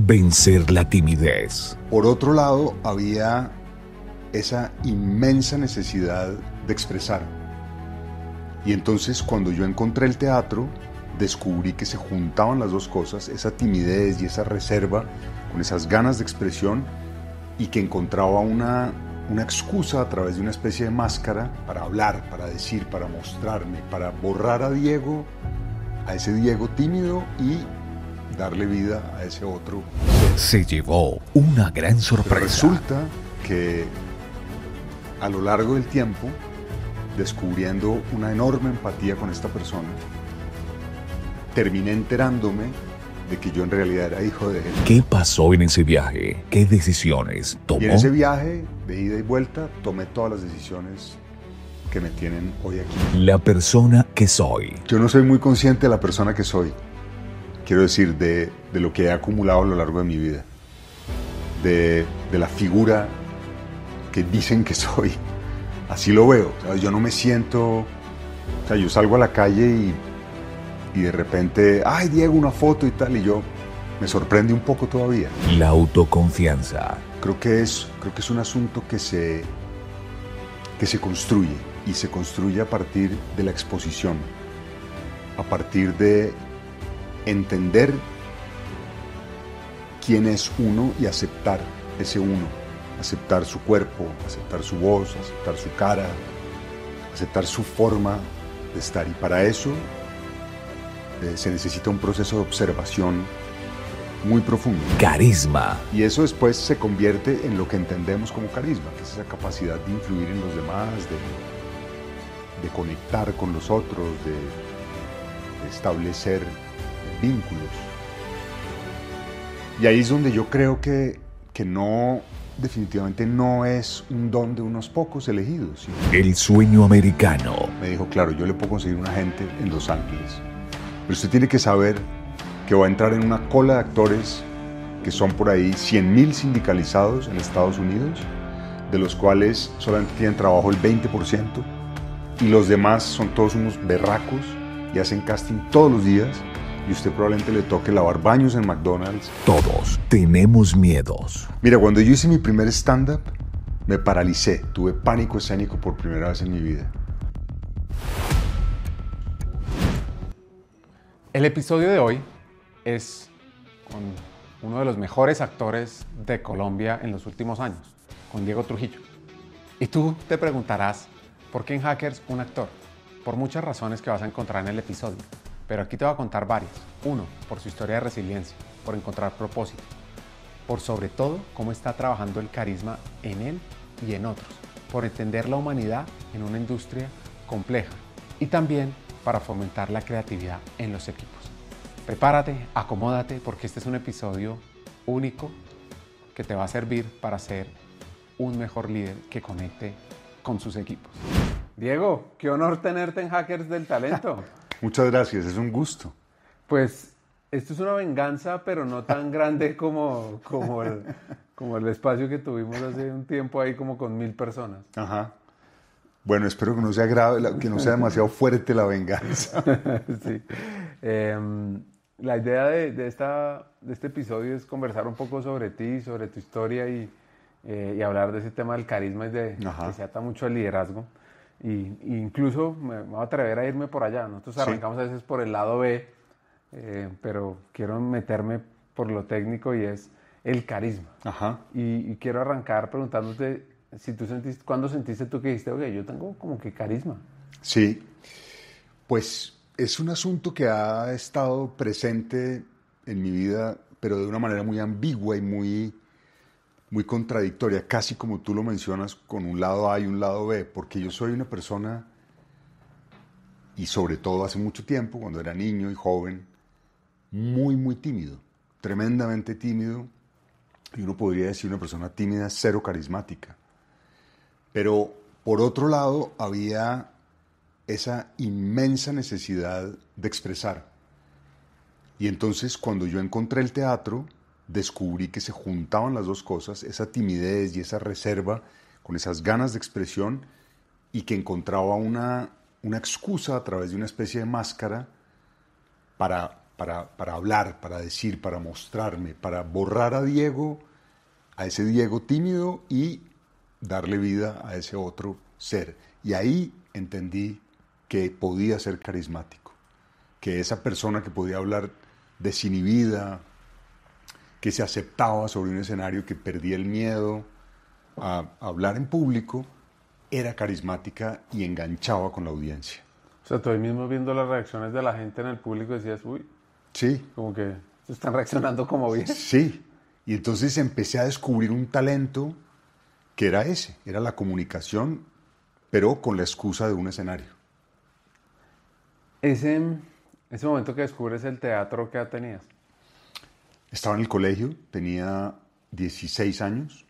Vencer la timidez. Por otro lado, había esa inmensa necesidad de expresar. Y entonces, cuando yo encontré el teatro, descubrí que se juntaban las dos cosas, esa timidez y esa reserva, con esas ganas de expresión, y que encontraba una excusa a través de una especie de máscara para hablar, para decir, para mostrarme, para borrar a Diego, a ese Diego tímido, y darle vida a ese otro. Se llevó una gran sorpresa. Pero resulta que a lo largo del tiempo, descubriendo una enorme empatía con esta persona, terminé enterándome de que yo en realidad era hijo de él. ¿Qué pasó en ese viaje? ¿Qué decisiones tomó? Y en ese viaje de ida y vuelta tomé todas las decisiones que me tienen hoy aquí. La persona que soy. Yo no soy muy consciente de la persona que soy. Quiero decir, de lo que he acumulado a lo largo de mi vida. De la figura que dicen que soy. Así lo veo. O sea, yo no me siento... O sea, yo salgo a la calle y de repente, ¡ay, Diego, una foto y tal! Y yo me sorprende un poco todavía. La autoconfianza. Creo que es un asunto que se construye. Y se construye a partir de la exposición. A partir de entender quién es uno y aceptar ese uno, aceptar su cuerpo, aceptar su voz, aceptar su cara, aceptar su forma de estar. Y para eso se necesita un proceso de observación muy profundo. Carisma. Y eso después se convierte en lo que entendemos como carisma, que es esa capacidad de influir en los demás, de conectar con los otros, de establecer vínculos. Y ahí es donde yo creo que no, definitivamente no es un don de unos pocos elegidos. ¿Sí? El sueño americano. Me dijo, claro, yo le puedo conseguir un agente en Los Ángeles, pero usted tiene que saber que va a entrar en una cola de actores que son por ahí 100,000 sindicalizados en Estados Unidos, de los cuales solamente tienen trabajo el 20%, y los demás son todos unos berracos y hacen casting todos los días. Y usted probablemente le toque lavar baños en McDonald's. Todos tenemos miedos. Mira, cuando yo hice mi primer stand-up, me paralicé. Tuve pánico escénico por primera vez en mi vida. El episodio de hoy es con uno de los mejores actores de Colombia en los últimos años, con Diego Trujillo. Y tú te preguntarás, ¿por qué en Hackers un actor? Por muchas razones que vas a encontrar en el episodio. Pero aquí te voy a contar varias. Uno, por su historia de resiliencia, por encontrar propósito, por sobre todo cómo está trabajando el carisma en él y en otros, por entender la humanidad en una industria compleja y también para fomentar la creatividad en los equipos. Prepárate, acomódate, porque este es un episodio único que te va a servir para ser un mejor líder que conecte con sus equipos. Diego, qué honor tenerte en Hackers del Talento. Muchas gracias, es un gusto. Pues esto es una venganza, pero no tan grande como el espacio que tuvimos hace un tiempo ahí como con 1,000 personas. Ajá. Bueno, espero que no sea grave, que no sea demasiado fuerte la venganza. Sí. La idea de este episodio es conversar un poco sobre ti, sobre tu historia y hablar de ese tema del carisma y que se ata mucho al liderazgo. Y incluso me voy a atrever a irme por allá. Nosotros arrancamos a veces por el lado B, pero quiero meterme por lo técnico y es el carisma. Ajá. Y quiero arrancar preguntándote si tú ¿cuándo sentiste tú que dijiste, oye, yo tengo como que carisma? Sí, pues es un asunto que ha estado presente en mi vida, pero de una manera muy ambigua y muy contradictoria, casi como tú lo mencionas, con un lado A y un lado B, porque yo soy una persona, y sobre todo hace mucho tiempo, cuando era niño y joven, muy tímido, tremendamente tímido, y uno podría decir una persona tímida, cero carismática. Pero por otro lado había esa inmensa necesidad de expresar. Y entonces cuando yo encontré el teatro, descubrí que se juntaban las dos cosas, esa timidez y esa reserva, con esas ganas de expresión, y que encontraba una excusa a través de una especie de máscara para para hablar, para decir, para mostrarme, para borrar a Diego, a ese Diego tímido y darle vida a ese otro ser. Y ahí entendí que podía ser carismático, que esa persona que podía hablar desinhibida, que se aceptaba sobre un escenario, que perdía el miedo a hablar en público, era carismática y enganchaba con la audiencia. O sea, tú ahí mismo viendo las reacciones de la gente en el público decías, uy, Sí, como que están reaccionando como bien. sí. Y entonces empecé a descubrir un talento que era ese, era la comunicación, pero con la excusa de un escenario. Ese momento que descubres el teatro, ¿qué edad tenías? Estaba en el colegio, tenía 16 años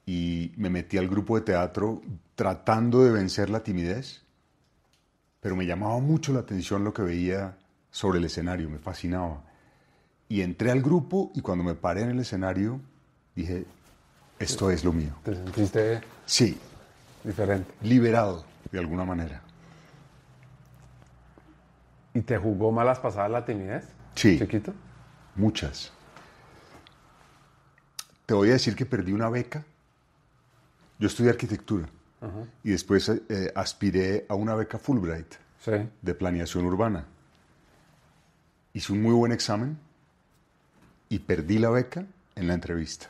y me metí al grupo de teatro tratando de vencer la timidez, pero me llamaba mucho la atención lo que veía sobre el escenario, me fascinaba. Y entré al grupo y cuando me paré en el escenario dije, esto es lo mío. ¿Te sentiste Sí, diferente? liberado de alguna manera. ¿Y te jugó malas pasadas la timidez? Sí. ¿Chiquito? Muchas. Te voy a decir que perdí una beca. Yo estudié arquitectura y después aspiré a una beca Fulbright Sí. de planeación urbana. Hice un muy buen examen y perdí la beca en la entrevista.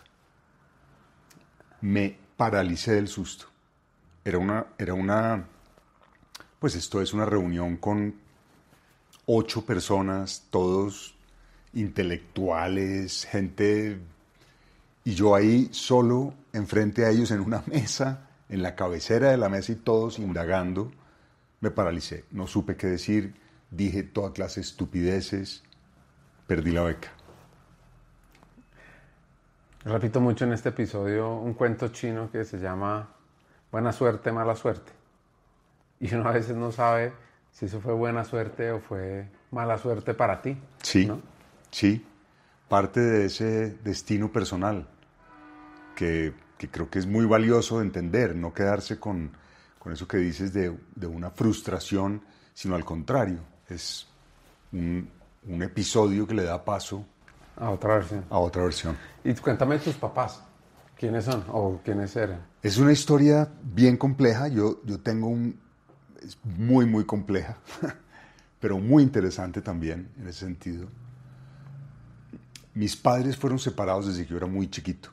Me paralicé del susto. Pues esto es una reunión con 8 personas, todos intelectuales, gente, y yo ahí solo enfrente a ellos en una mesa, en la cabecera de la mesa y todos indagando, me paralicé, no supe qué decir, dije toda clase de estupideces, perdí la beca. Repito mucho en este episodio un cuento chino que se llama Buena suerte, mala suerte. Y uno a veces no sabe si eso fue buena suerte o fue mala suerte para ti. Sí, ¿no? sí, parte de ese destino personal que creo que es muy valioso de entender, no quedarse con eso que dices de una frustración, sino al contrario, es un episodio que le da paso A otra versión. a otra versión. Y cuéntame tus papás. ¿Quiénes son o quiénes eran? Es una historia bien compleja, yo tengo es muy, muy compleja, pero muy interesante también en ese sentido. Mis padres fueron separados desde que yo era muy chiquito.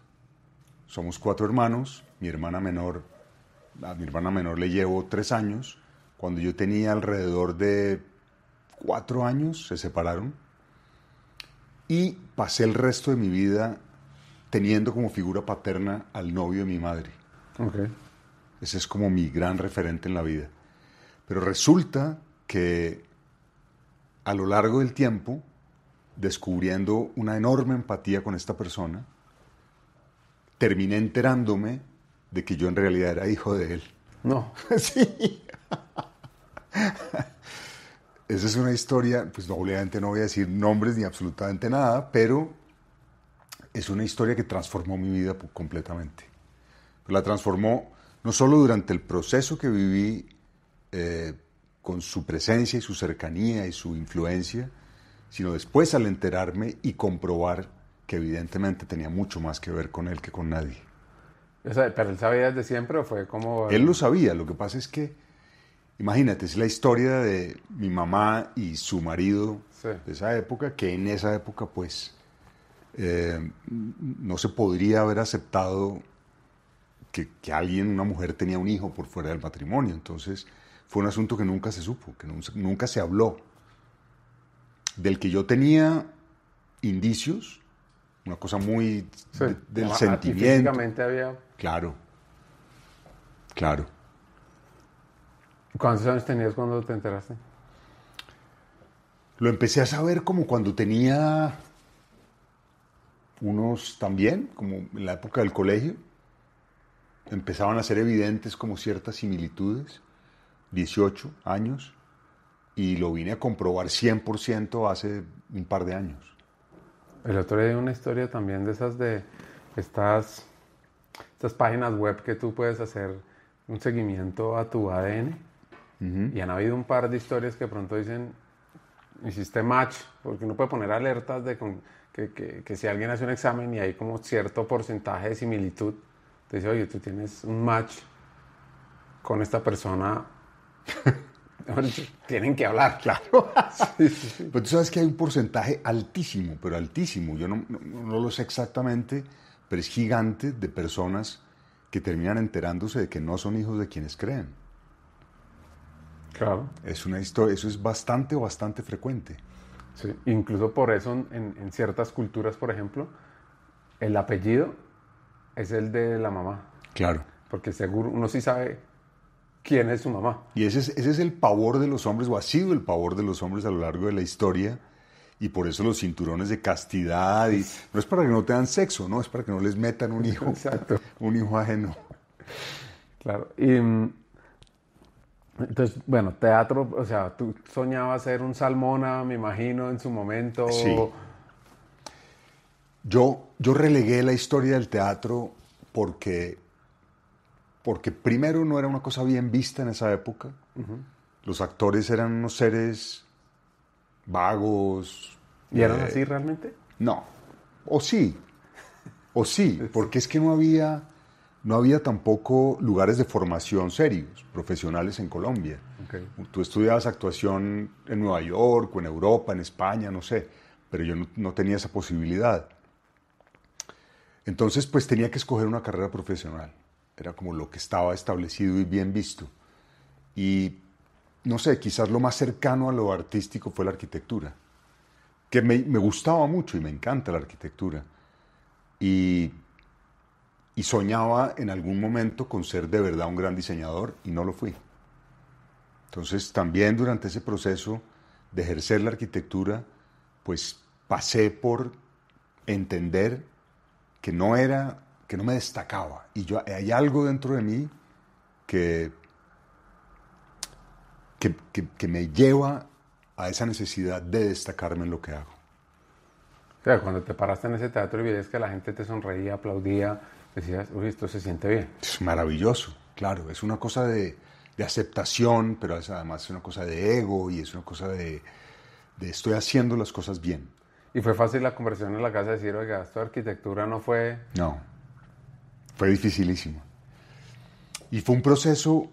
Somos 4 hermanos, a mi hermana menor le llevo 3 años. Cuando yo tenía alrededor de 4 años se separaron y pasé el resto de mi vida teniendo como figura paterna al novio de mi madre. Okay. Ese es como mi gran referente en la vida. Pero resulta que a lo largo del tiempo, descubriendo una enorme empatía con esta persona, terminé enterándome de que yo en realidad era hijo de él. No. Sí. Esa es una historia, pues obviamente no voy a decir nombres ni absolutamente nada, pero es una historia que transformó mi vida completamente. La transformó no solo durante el proceso que viví con su presencia y su cercanía y su influencia, sino después al enterarme y comprobar que evidentemente tenía mucho más que ver con él que con nadie. O sea, ¿pero él sabía desde siempre o fue como...? Él lo sabía, lo que pasa es que, imagínate, es la historia de mi mamá y su marido Sí. de esa época, que en esa época pues no se podría haber aceptado que alguien, una mujer tenía un hijo por fuera del matrimonio. Entonces fue un asunto que nunca se supo, que nunca se habló. Del que yo tenía indicios, una cosa muy Sí. del Y sentimiento. físicamente había... Claro, claro. ¿Cuántos años tenías cuando te enteraste? Lo empecé a saber como cuando tenía unos también, como en la época del colegio. Empezaban a ser evidentes como ciertas similitudes, 18 años, y lo vine a comprobar 100% hace un par de años. El otro día hay una historia también de esas de estas páginas web que tú puedes hacer un seguimiento a tu ADN. Y han habido un par de historias que pronto dicen, hiciste match, porque uno puede poner alertas de que si alguien hace un examen y hay como cierto porcentaje de similitud, te dice, oye, tú tienes un match con esta persona, tienen que hablar. Claro. Sí, sí, sí. Pero tú sabes que hay un porcentaje altísimo, pero altísimo. Yo no lo sé exactamente, pero es gigante de personas que terminan enterándose de que no son hijos de quienes creen. Claro. Es una historia, eso es bastante frecuente. Sí. Incluso por eso en ciertas culturas, por ejemplo, el apellido es el de la mamá. Claro. Porque seguro uno sí sabe quién es su mamá. Y ese es el pavor de los hombres, o ha sido el pavor de los hombres a lo largo de la historia, y por eso los cinturones de castidad, y no es para que no tengan sexo, no, es para que no les metan un hijo, Exacto. un hijo ajeno. Claro. Y entonces, bueno, teatro, o sea, tú soñabas ser un Salmona, me imagino, en su momento. Sí. Yo relegué la historia del teatro porque primero no era una cosa bien vista en esa época. Uh-huh. Los actores eran unos seres vagos. ¿Y eran así realmente? No. O sí, porque es que no había tampoco lugares de formación serios, profesionales en Colombia. Okay. Tú estudiabas actuación en Nueva York o en Europa, en España, no sé, pero yo no tenía esa posibilidad. Entonces, pues tenía que escoger una carrera profesional. Era como lo que estaba establecido y bien visto. Y, no sé, quizás lo más cercano a lo artístico fue la arquitectura, que me gustaba mucho y me encanta la arquitectura. Y soñaba en algún momento con ser de verdad un gran diseñador y no lo fui. Entonces, también durante ese proceso de ejercer la arquitectura, pues pasé por entender que no me destacaba. Y hay algo dentro de mí que me lleva a esa necesidad de destacarme en lo que hago. O sea, cuando te paraste en ese teatro y veías que la gente te sonreía, aplaudía, decías, uy, esto se siente bien. Es maravilloso, claro. Es una cosa de aceptación, pero además es una cosa de ego y es una cosa de estoy haciendo las cosas bien. ¿Y fue fácil la conversación en la casa de decir, oiga, esto de arquitectura no fue...? No, fue dificilísimo. Y fue un proceso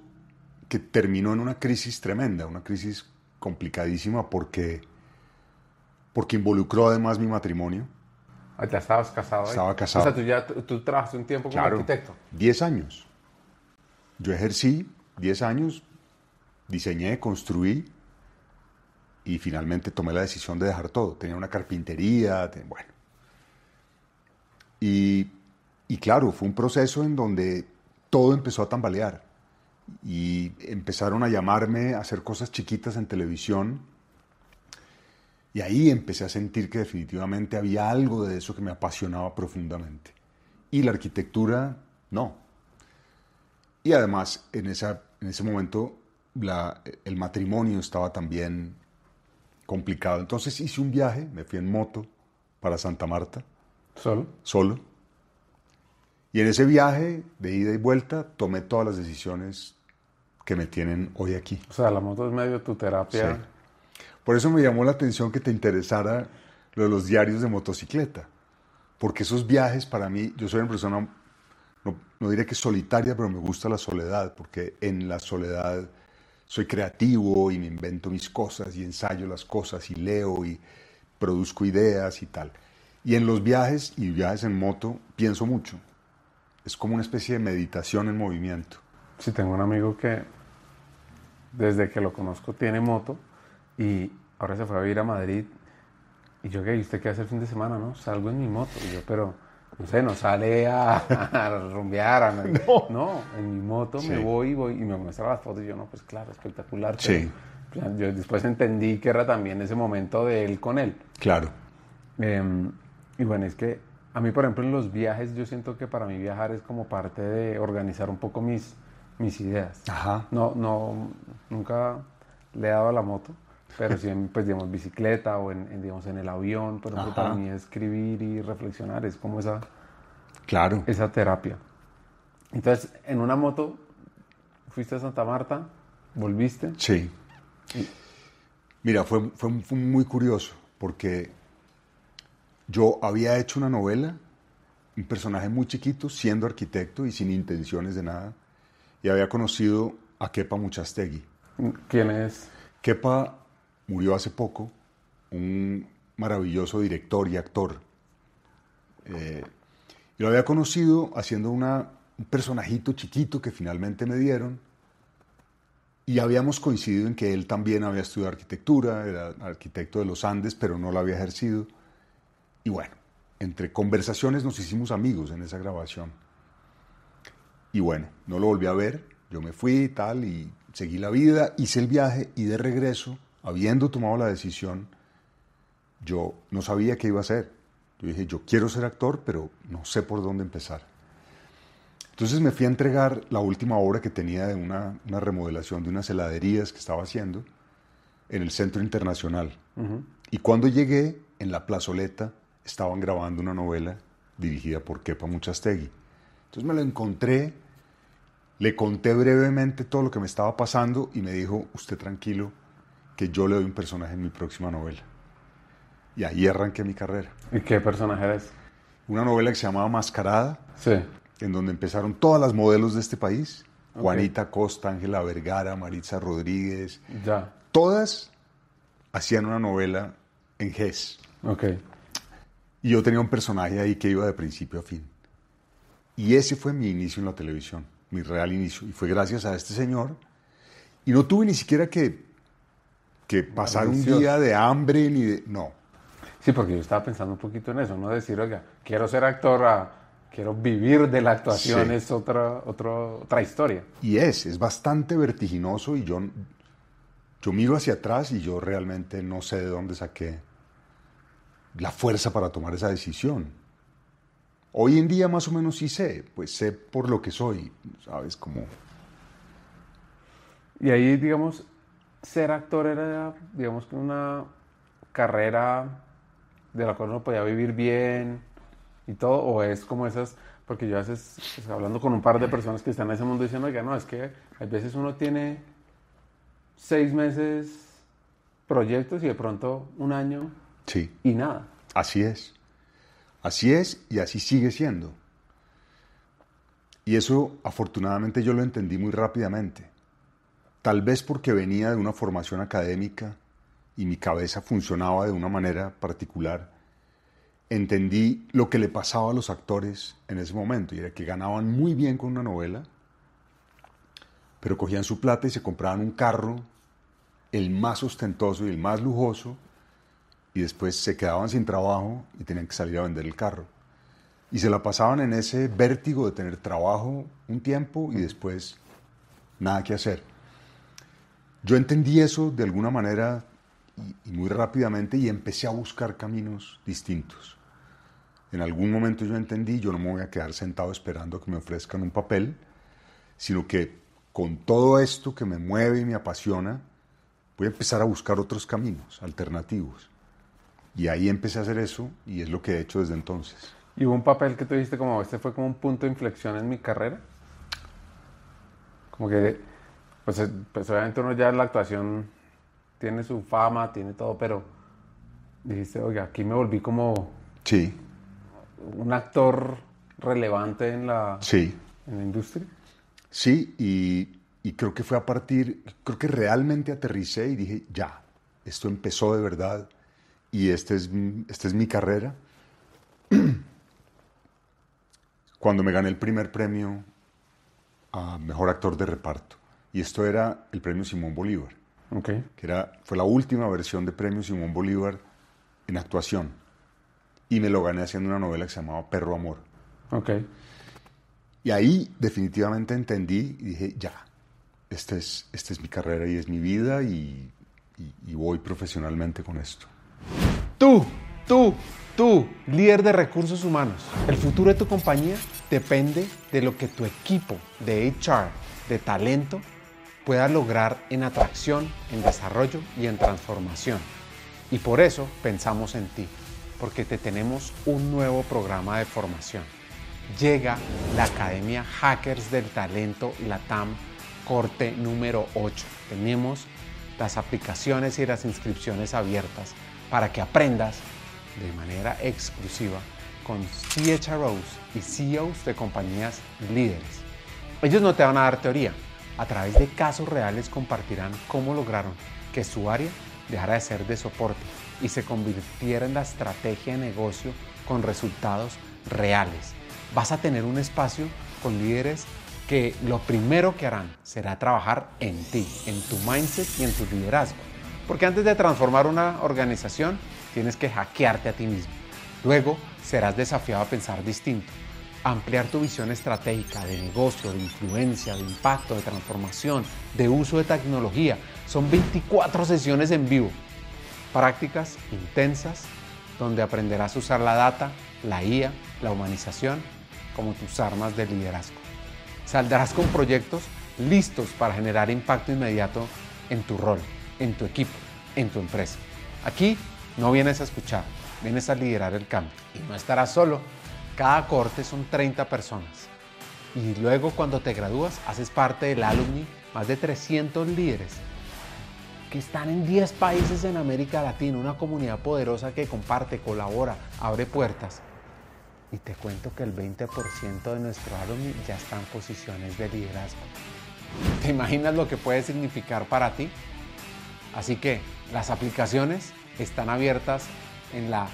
que terminó en una crisis tremenda, una crisis complicadísima porque involucró además mi matrimonio. Ah, ¿ya estabas casado ahí? Estaba casado. O sea, tú trabajaste un tiempo como arquitecto. 10 años. Yo ejercí 10 años, diseñé, construí y finalmente tomé la decisión de dejar todo. Tenía una carpintería, bueno. Y claro, fue un proceso en donde todo empezó a tambalear y empezaron a llamarme a hacer cosas chiquitas en televisión y ahí empecé a sentir que definitivamente había algo de eso que me apasionaba profundamente. Y la arquitectura, no. Y además, en ese momento, el matrimonio estaba también complicado. Entonces hice un viaje, me fui en moto para Santa Marta. ¿Solo? Solo. Y en ese viaje de ida y vuelta tomé todas las decisiones que me tienen hoy aquí. O sea, la moto es medio tu terapia. Sí. Por eso me llamó la atención que te interesara lo de los diarios de motocicleta. Porque esos viajes para mí, yo soy una persona, no diré que solitaria, pero me gusta la soledad, porque en la soledad soy creativo y me invento mis cosas y ensayo las cosas y leo y produzco ideas y tal. Y en los viajes y viajes en moto pienso mucho. Es como una especie de meditación en movimiento. Sí, tengo un amigo que desde que lo conozco tiene moto y ahora se fue a vivir a Madrid. Y yo, ¿qué? ¿Usted qué hace el fin de semana? No, salgo en mi moto. Y yo, pero, no sé, no sale a rumbear. No, en mi moto Sí. me voy y me muestra las fotos. Y yo, no, pues claro, espectacular. Sí. Pero, yo después entendí que era también ese momento de él con él. Claro. Y bueno, es que a mí, por ejemplo, en los viajes, yo siento que para mí viajar es como parte de organizar un poco mis ideas. Ajá. No, nunca le he dado a la moto, pero sí, pues, digamos, bicicleta o digamos, en el avión, por ejemplo, Ajá. para mí escribir y reflexionar es como Claro. esa terapia. Entonces, en una moto, fuiste a Santa Marta, volviste. Sí. Mira, fue muy curioso, porque yo había hecho una novela, un personaje muy chiquito, siendo arquitecto y sin intenciones de nada, y había conocido a Kepa Muchastegui. ¿Quién es? Kepa murió hace poco, un maravilloso director y actor. Y lo había conocido haciendo un personajito chiquito que finalmente me dieron, y habíamos coincidido en que él también había estudiado arquitectura, era arquitecto de los Andes, pero no lo había ejercido. Y bueno, entre conversaciones nos hicimos amigos en esa grabación. Y bueno, no lo volví a ver, yo me fui y tal, y seguí la vida, hice el viaje, y de regreso, habiendo tomado la decisión, yo no sabía qué iba a hacer. Yo dije, yo quiero ser actor, pero no sé por dónde empezar. Entonces me fui a entregar la última obra que tenía de una remodelación de unas heladerías que estaba haciendo en el Centro Internacional. Y cuando llegué, en la plazoleta, estaban grabando una novela dirigida por Kepa Muchastegui. Entonces me lo encontré, le conté brevemente todo lo que me estaba pasando y me dijo, usted tranquilo, que yo le doy un personaje en mi próxima novela. Y ahí arranqué mi carrera. ¿Y qué personaje eres? Una novela que se llamaba Mascarada, Sí. en donde empezaron todas las modelos de este país. Okay. Juanita Costa, Ángela Vergara, Maritza Rodríguez. Ya. Todas hacían una novela en GES. Okay. Y yo tenía un personaje ahí que iba de principio a fin. Y ese fue mi inicio en la televisión, mi real inicio. Y fue gracias a este señor. Y no tuve ni siquiera que pasar un día de hambre ni de... No. Sí, porque yo estaba pensando un poquito en eso, no decir, oiga, quiero ser actor, quiero vivir de la actuación, sí. Es otra historia. Y es bastante vertiginoso, y yo miro hacia atrás y yo realmente no sé de dónde saqué la fuerza para tomar esa decisión. Hoy en día más o menos sí sé, pues sé por lo que soy, ¿sabes? Como... Y ahí, digamos, ser actor era, digamos, que una carrera de la cual uno podía vivir bien y todo, o es como esas, porque yo a veces, pues, hablando con un par de personas que están en ese mundo, dicen, oiga, no, es que a veces uno tiene 6 meses proyectos y de pronto un año sí. Y nada. Así es y así sigue siendo. Y eso afortunadamente yo lo entendí muy rápidamente, tal vez porque venía de una formación académica y mi cabeza funcionaba de una manera particular. Entendí lo que le pasaba a los actores en ese momento, y era que ganaban muy bien con una novela, pero cogían su plata y se compraban un carro, el más ostentoso y el más lujoso, y después se quedaban sin trabajo y tenían que salir a vender el carro. Y se la pasaban en ese vértigo de tener trabajo un tiempo y después nada que hacer. Yo entendí eso de alguna manera y muy rápidamente, y empecé a buscar caminos distintos. En algún momento yo entendí, yo no me voy a quedar sentado esperando que me ofrezcan un papel, sino que con todo esto que me mueve y me apasiona, voy a empezar a buscar otros caminos alternativos. Y ahí empecé a hacer eso, y es lo que he hecho desde entonces. ¿Y hubo un papel que tú dijiste como, este fue como un punto de inflexión en mi carrera? Como que, pues obviamente uno ya en la actuación tiene su fama, tiene todo, pero dijiste, oiga, aquí me volví como... Sí. Un actor relevante en la industria. Sí, y creo que fue creo que realmente aterricé y dije, ya, esto empezó de verdad, y esta es mi carrera. Cuando me gané el primer premio a Mejor Actor de Reparto, y esto era el premio Simón Bolívar. Okay. Que fue la última versión de premio Simón Bolívar en actuación, y me lo gané haciendo una novela que se llamaba Perro Amor. Okay. Y ahí definitivamente entendí y dije, ya, esta es mi carrera y es mi vida, y voy profesionalmente con esto. Tú, líder de recursos humanos, el futuro de tu compañía depende de lo que tu equipo de HR, de talento, pueda lograr en atracción, en desarrollo y en transformación. Y por eso pensamos en ti, porque te tenemos un nuevo programa de formación. Llega la Academia Hackers del Talento LATAM, corte número 8. Tenemos las aplicaciones y las inscripciones abiertas para que aprendas de manera exclusiva con CHROs y CEOs de compañías líderes. Ellos no te van a dar teoría. A través de casos reales compartirán cómo lograron que su área dejara de ser de soporte y se convirtiera en la estrategia de negocio con resultados reales. Vas a tener un espacio con líderes que lo primero que harán será trabajar en ti, en tu mindset y en tu liderazgo. Porque antes de transformar una organización, tienes que hackearte a ti mismo. Luego, serás desafiado a pensar distinto, a ampliar tu visión estratégica de negocio, de influencia, de impacto, de transformación, de uso de tecnología. Son 24 sesiones en vivo, prácticas intensas, donde aprenderás a usar la data, la IA, la humanización como tus armas de liderazgo. Saldrás con proyectos listos para generar impacto inmediato en tu rol, en tu equipo, en tu empresa. Aquí no vienes a escuchar, vienes a liderar el cambio. Y no estarás solo. Cada cohorte son 30 personas. Y luego cuando te gradúas, haces parte del alumni, más de 300 líderes que están en 10 países en América Latina, una comunidad poderosa que comparte, colabora, abre puertas. Y te cuento que el 20% de nuestro alumni ya está en posiciones de liderazgo. ¿Te imaginas lo que puede significar para ti? Así que las aplicaciones están abiertas en la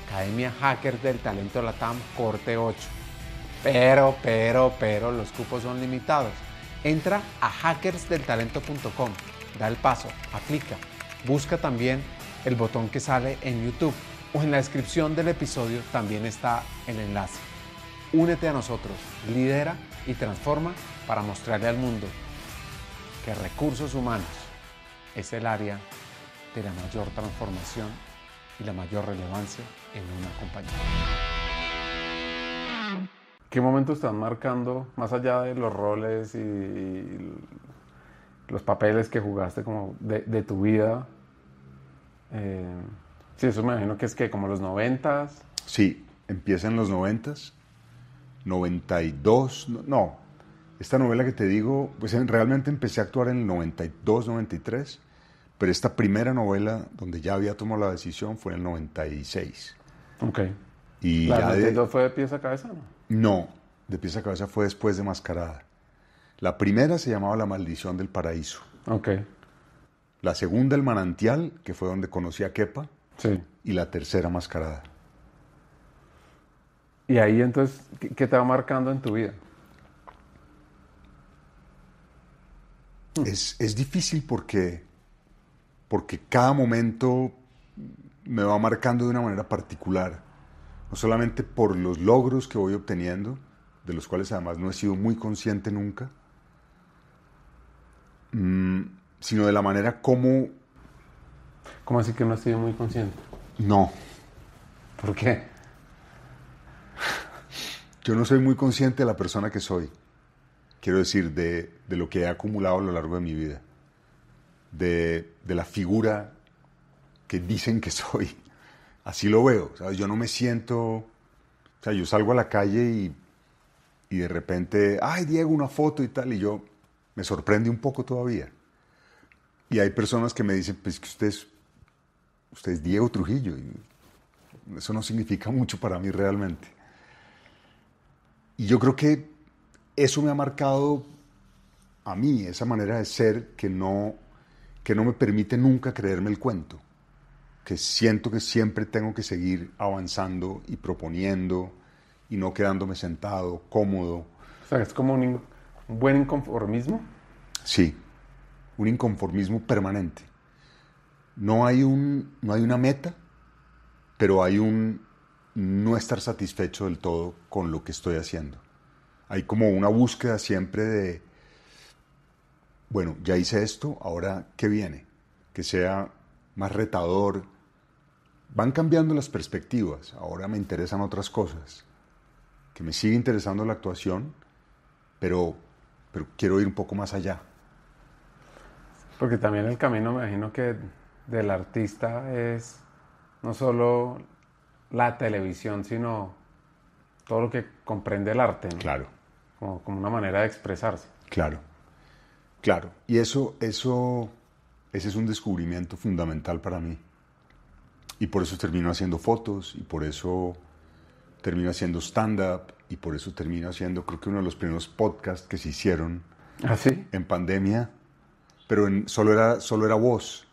Academia Hackers del Talento LATAM Corte 8. Pero los cupos son limitados. Entra a hackersdeltalento.com, da el paso, aplica. Busca también el botón que sale en YouTube o en la descripción del episodio también está el enlace. Únete a nosotros, lidera y transforma para mostrarle al mundo que recursos humanos es el área de la mayor transformación y la mayor relevancia en una compañía. ¿Qué momentos están marcando, más allá de los roles y los papeles que jugaste como de tu vida? Sí, eso me imagino que es que como los 90s. Sí, empieza en los 90s, 92, no. Esta novela que te digo, pues realmente empecé a actuar en el 92, 93, pero esta primera novela donde ya había tomado la decisión fue en el 96. Ok. Y ¿La ya 92 fue de pies a cabeza, no? No, de pies a cabeza fue después de Mascarada. La primera se llamaba La Maldición del Paraíso. Ok. La segunda, El Manantial, que fue donde conocí a Kepa. Sí. Y la tercera, Mascarada. Y ahí entonces, ¿qué te va marcando en tu vida? Es difícil porque cada momento me va marcando de una manera particular. No solamente por los logros que voy obteniendo, de los cuales además no he sido muy consciente nunca, sino de la manera como... ¿Cómo así que no has sido muy consciente? No. ¿Por qué? Yo no soy muy consciente de la persona que soy. Quiero decir, de lo que he acumulado a lo largo de mi vida. De la figura que dicen que soy. Así lo veo, ¿sabes? Yo no me siento... O sea, yo salgo a la calle y de repente, ¡ay, Diego, una foto y tal! Y yo me sorprende un poco todavía. Y hay personas que me dicen, pues que usted es Diego Trujillo. Y eso no significa mucho para mí realmente. Y yo creo que eso me ha marcado a mí, esa manera de ser que no me permite nunca creerme el cuento. Que siento que siempre tengo que seguir avanzando y proponiendo y no quedándome sentado, cómodo. O sea, es como un buen inconformismo. Sí, un inconformismo permanente. No hay una meta, pero hay un no estar satisfecho del todo con lo que estoy haciendo. Hay como una búsqueda siempre de, bueno, ya hice esto, ahora ¿qué viene? Que sea más retador. Van cambiando las perspectivas, ahora me interesan otras cosas. Que me sigue interesando la actuación, pero quiero ir un poco más allá. Porque también el camino, me imagino que del artista es no solo la televisión, sino todo lo que comprende el arte, ¿no? Claro. Como una manera de expresarse. Claro. Y eso ese es un descubrimiento fundamental para mí. Y por eso termino haciendo fotos, y por eso termino haciendo stand-up, y por eso termino haciendo, creo que uno de los primeros podcasts que se hicieron ¿Ah, sí? en pandemia, pero solo era voz.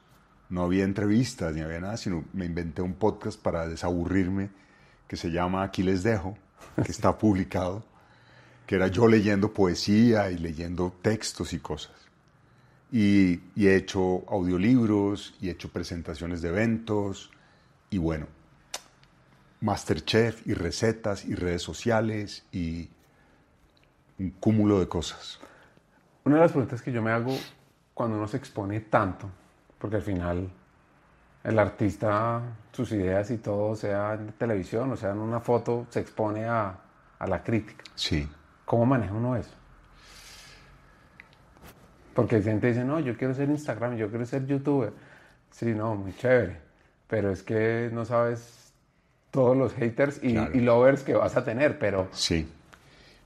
No había entrevistas ni había nada, sino me inventé un podcast para desaburrirme que se llama Aquí les dejo, que está publicado, que era yo leyendo poesía y leyendo textos y cosas. Y he hecho audiolibros, y he hecho presentaciones de eventos, y bueno, MasterChef y recetas y redes sociales y un cúmulo de cosas. Una de las preguntas que yo me hago cuando uno se expone tanto, porque al final el artista, sus ideas y todo, sea en televisión o sea en una foto, se expone a la crítica. Sí. ¿Cómo maneja uno eso? Porque hay gente que dice, no, yo quiero ser Instagram, yo quiero ser YouTuber. Sí, no, muy chévere. Pero es que no sabes todos los haters Claro. y lovers que vas a tener, pero... Sí.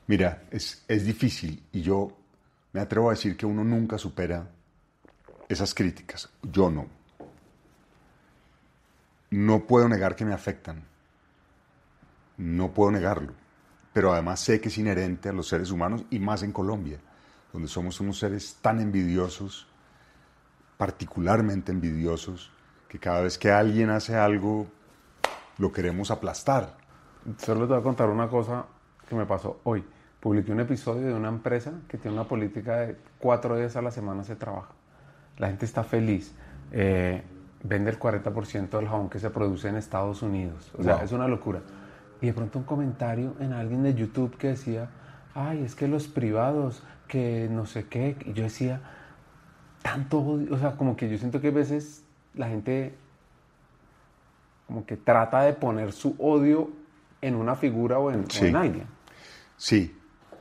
Mira, es difícil y yo me atrevo a decir que uno nunca supera esas críticas. Yo no. No puedo negar que me afectan. No puedo negarlo. Pero además sé que es inherente a los seres humanos y más en Colombia, donde somos unos seres tan envidiosos, particularmente envidiosos, que cada vez que alguien hace algo, lo queremos aplastar. Solo te voy a contar una cosa que me pasó hoy. Publiqué un episodio de una empresa que tiene una política de 4 días a la semana se trabaja. La gente está feliz. Vende el 40% del jabón que se produce en Estados Unidos. O sea, Wow. es una locura. Y de pronto un comentario en alguien de YouTube que decía, ay, es que los privados, que no sé qué. Y yo decía, tanto odio. O sea, como que yo siento que a veces la gente como que trata de poner su odio en una figura o en Sí. alguien. Sí,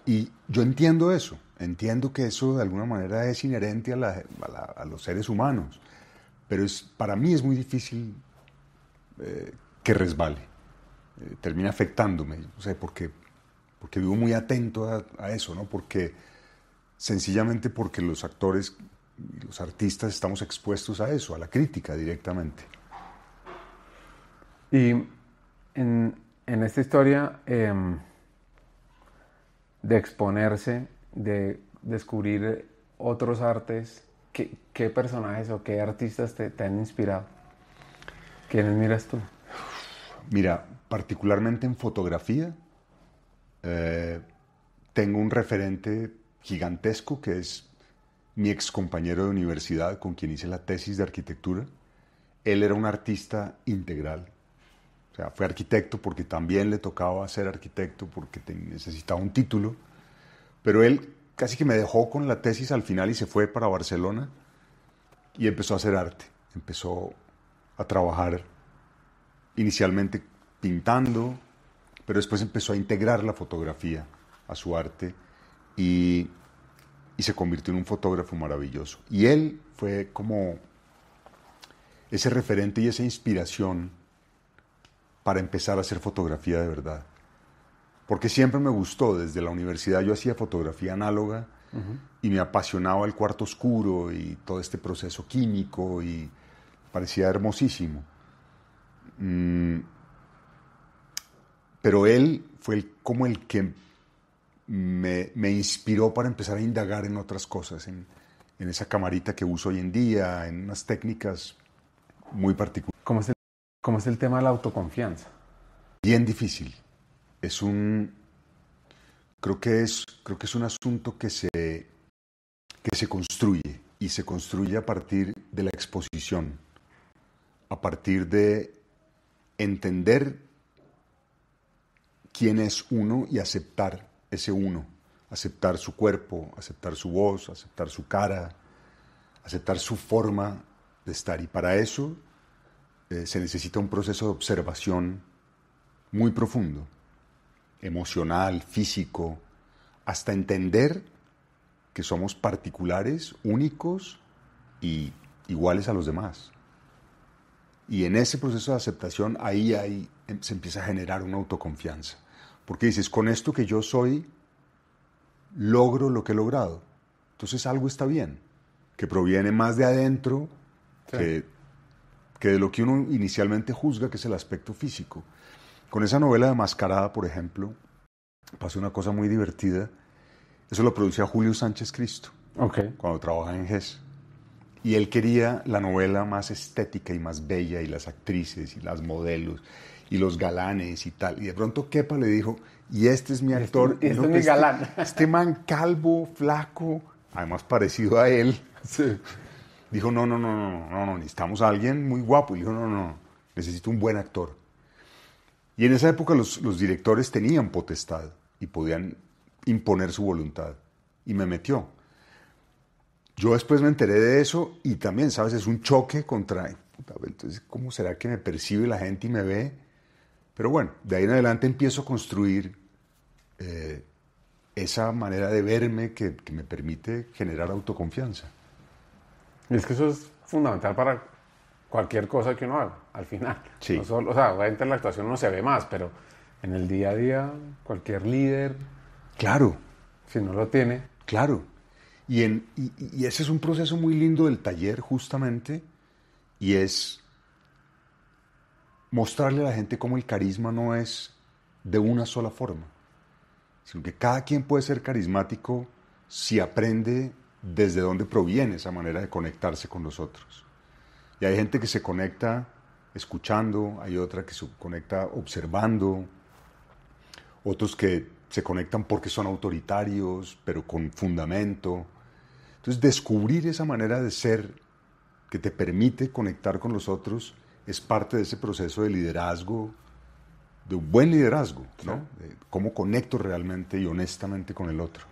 y yo entiendo eso, entiendo que eso de alguna manera es inherente a los seres humanos, pero para mí es muy difícil que resbale, termina afectándome, o sea, porque vivo muy atento a eso, ¿no? Sencillamente porque los actores y los artistas estamos expuestos a eso, a la crítica directamente. Y en esta historia de exponerse, de descubrir otros artes, ¿qué personajes o qué artistas te han inspirado? ¿Quiénes miras tú? Mira, particularmente en fotografía, tengo un referente gigantesco que es mi ex compañero de universidad con quien hice la tesis de arquitectura. Él era un artista integral. O sea, fue arquitecto porque también le tocaba ser arquitecto, porque necesitaba un título. Pero él casi que me dejó con la tesis al final y se fue para Barcelona y empezó a hacer arte. Empezó a trabajar inicialmente pintando, pero después empezó a integrar la fotografía a su arte y se convirtió en un fotógrafo maravilloso. Y él fue como ese referente y esa inspiración para empezar a hacer fotografía de verdad. Porque siempre me gustó, desde la universidad yo hacía fotografía análoga y me apasionaba el cuarto oscuro y todo este proceso químico y parecía hermosísimo. Pero él fue como el que me inspiró para empezar a indagar en otras cosas, en esa camarita que uso hoy en día, en unas técnicas muy particulares. ¿Cómo es el tema de la autoconfianza? Bien difícil. Creo que es un asunto que se construye y se construye a partir de la exposición, a partir de entender quién es uno y aceptar ese uno, aceptar su cuerpo, aceptar su voz, aceptar su cara, aceptar su forma de estar. Y para eso se necesita un proceso de observación muy profundo, emocional, físico, hasta entender que somos particulares, únicos y iguales a los demás. Y en ese proceso de aceptación, ahí se empieza a generar una autoconfianza. Porque dices, con esto que yo soy, logro lo que he logrado. Entonces algo está bien, que proviene más de adentro Sí. que de lo que uno inicialmente juzga, que es el aspecto físico. Con esa novela de Mascarada, por ejemplo, pasó una cosa muy divertida. Eso lo producía Julio Sánchez Cristo, Ok. cuando trabajaba en GES. Y él quería la novela más estética y más bella, y las actrices, y las modelos, y los galanes y tal. Y de pronto Kepa le dijo, y este es mi actor. Este Y dijo es que mi galán. Este man calvo, flaco, además parecido a él. Sí. Dijo, no, necesitamos a alguien muy guapo. Y dijo, no, necesito un buen actor. Y en esa época los directores tenían potestad y podían imponer su voluntad. Y me metió. Yo después me enteré de eso y también, ¿sabes? Es un choque contra... Entonces, ¿cómo será que me percibe la gente y me ve? Pero bueno, de ahí en adelante empiezo a construir esa manera de verme que me permite generar autoconfianza. Y es que eso es fundamental para cualquier cosa que uno haga, al final. Sí. No solo, o sea, obviamente en la actuación uno se ve más, pero en el día a día, cualquier líder, Claro, si no lo tiene, claro. Y ese es un proceso muy lindo del taller, justamente, y es mostrarle a la gente cómo el carisma no es de una sola forma, sino que cada quien puede ser carismático si aprende desde dónde proviene esa manera de conectarse con los otros. Y hay gente que se conecta escuchando, hay otra que se conecta observando, otros que se conectan porque son autoritarios, pero con fundamento. Entonces, descubrir esa manera de ser que te permite conectar con los otros es parte de ese proceso de liderazgo, de un buen liderazgo, ¿no? De cómo conecto realmente y honestamente con el otro.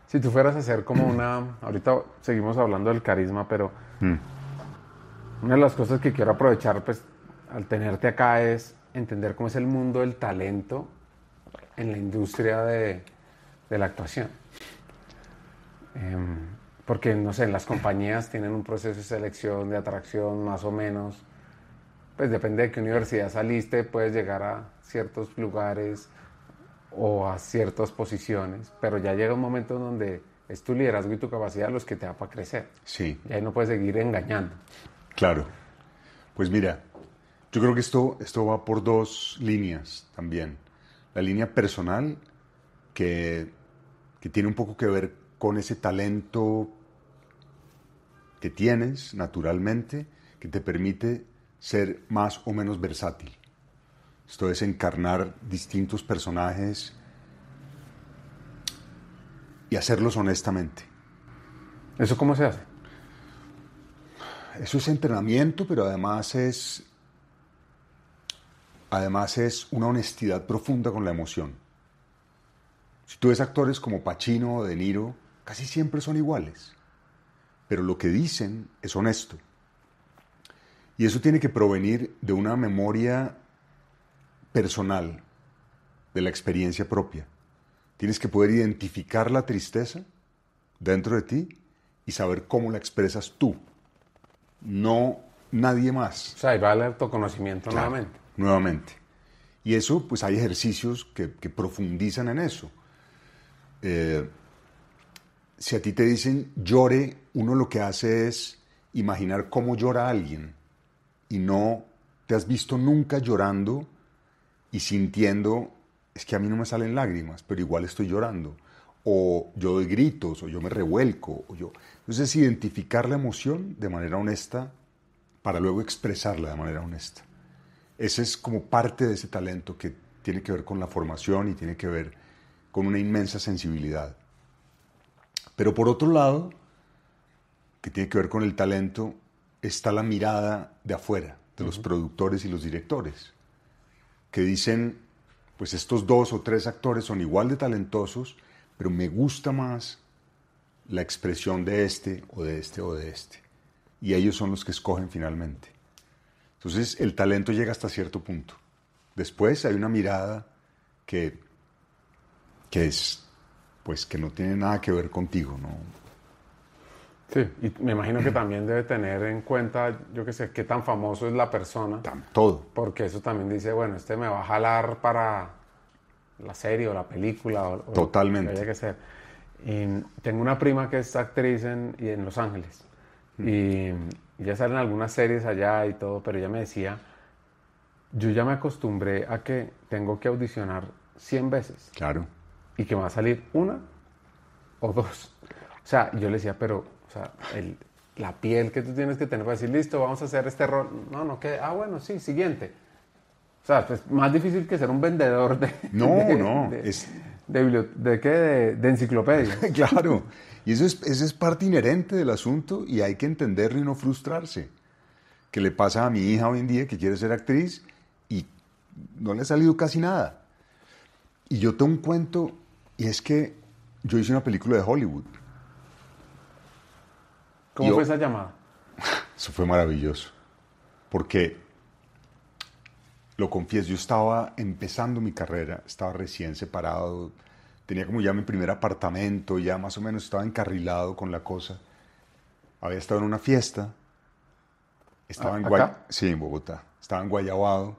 si tú fueras a hacer como una, ahorita seguimos hablando del carisma, pero una de las cosas que quiero aprovechar, pues, al tenerte acá es entender cómo es el mundo del talento en la industria de la actuación. Porque, no sé, las compañías tienen un proceso de selección, de atracción, más o menos. Pues depende de qué universidad saliste, puedes llegar a ciertos lugares o a ciertas posiciones, pero ya llega un momento donde es tu liderazgo y tu capacidad los que te da para crecer. Sí, Y ahí no puedes seguir engañando. claro. Pues mira, yo creo que esto va por dos líneas también. La línea personal, que tiene un poco que ver con ese talento que tienes naturalmente, que te permite ser más o menos versátil. Esto es encarnar distintos personajes y hacerlos honestamente. ¿Eso cómo se hace? Eso es entrenamiento, pero además es una honestidad profunda con la emoción. Si tú ves actores como Pacino o De Niro, casi siempre son iguales, pero lo que dicen es honesto. Y eso tiene que provenir de una memoria personal, de la experiencia propia. Tienes que poder identificar la tristeza dentro de ti y saber cómo la expresas tú, no nadie más. O sea, ahí va el autoconocimiento nuevamente. Nuevamente. Y eso, pues hay ejercicios que profundizan en eso. Si a ti te dicen llore, uno lo que hace es imaginar cómo llora alguien y no te has visto nunca llorando y sintiendo, es que a mí no me salen lágrimas, pero igual estoy llorando, o yo doy gritos, o yo me revuelco, Entonces, identificar la emoción de manera honesta para luego expresarla de manera honesta. Ese es como parte de ese talento que tiene que ver con la formación y tiene que ver con una inmensa sensibilidad. Pero por otro lado, que tiene que ver con el talento, está la mirada de afuera, de los productores y los directores, que dicen, pues estos 2 o 3 actores son igual de talentosos, pero me gusta más la expresión de este o de este o de este. Y ellos son los que escogen finalmente. Entonces el talento llega hasta cierto punto. Después hay una mirada que es, pues que no tiene nada que ver contigo, ¿no? Sí, y me imagino que también debe tener en cuenta, yo qué sé, qué tan famoso es la persona. Todo. Porque eso también dice, bueno, este me va a jalar para la serie o la película o Totalmente. lo que haya que ser. Y tengo una prima que es actriz en Los Ángeles. Y y ya salen algunas series allá y todo, pero ella me decía, yo ya me acostumbré a que tengo que audicionar 100 veces Claro. y que me va a salir una o dos. O sea, yo le decía, pero, o sea, la piel que tú tienes que tener para decir, listo, vamos a hacer este rol. No, no, que, bueno, sí, siguiente. O sea, pues más difícil que ser un vendedor No, de enciclopedias. Claro. Y eso es parte inherente del asunto y hay que entenderlo y no frustrarse. Que le pasa a mi hija hoy en día que quiere ser actriz y no le ha salido casi nada. Y yo tengo un cuento, y es que yo hice una película de Hollywood. ¿Cómo fue esa llamada? Eso fue maravilloso. Porque, lo confieso, yo estaba empezando mi carrera, estaba recién separado, tenía como ya mi primer apartamento, ya más o menos estaba encarrilado con la cosa. Había estado en una fiesta. Estaba ¿Acá? Sí, en Bogotá. Estaba en Guayabado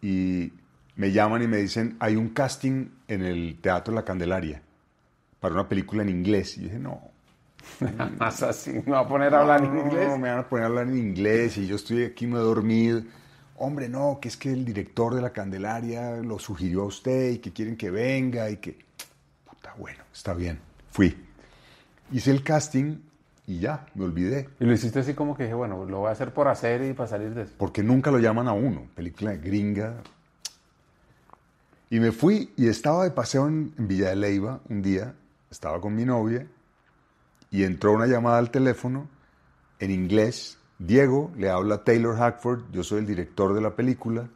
y me llaman y me dicen, hay un casting en el Teatro La Candelaria para una película en inglés. Y dije, no. Más así, me va a poner a hablar en inglés. No, me van a poner a hablar en inglés y yo estoy aquí, me he dormido. Hombre, no, que es que el director de La Candelaria lo sugirió a usted y que quieren que venga y que... Puta, bueno, está bien. Fui. Hice el casting y ya, me olvidé. Y lo hiciste así como que dije, bueno, lo voy a hacer por hacer y para salir de eso. Porque nunca lo llaman a uno. Película gringa. Y me fui y estaba de paseo en Villa de Leyva un día. Estaba con mi novia y entró una llamada al teléfono en inglés. Diego, le habla a Taylor Hackford, yo soy el director de la película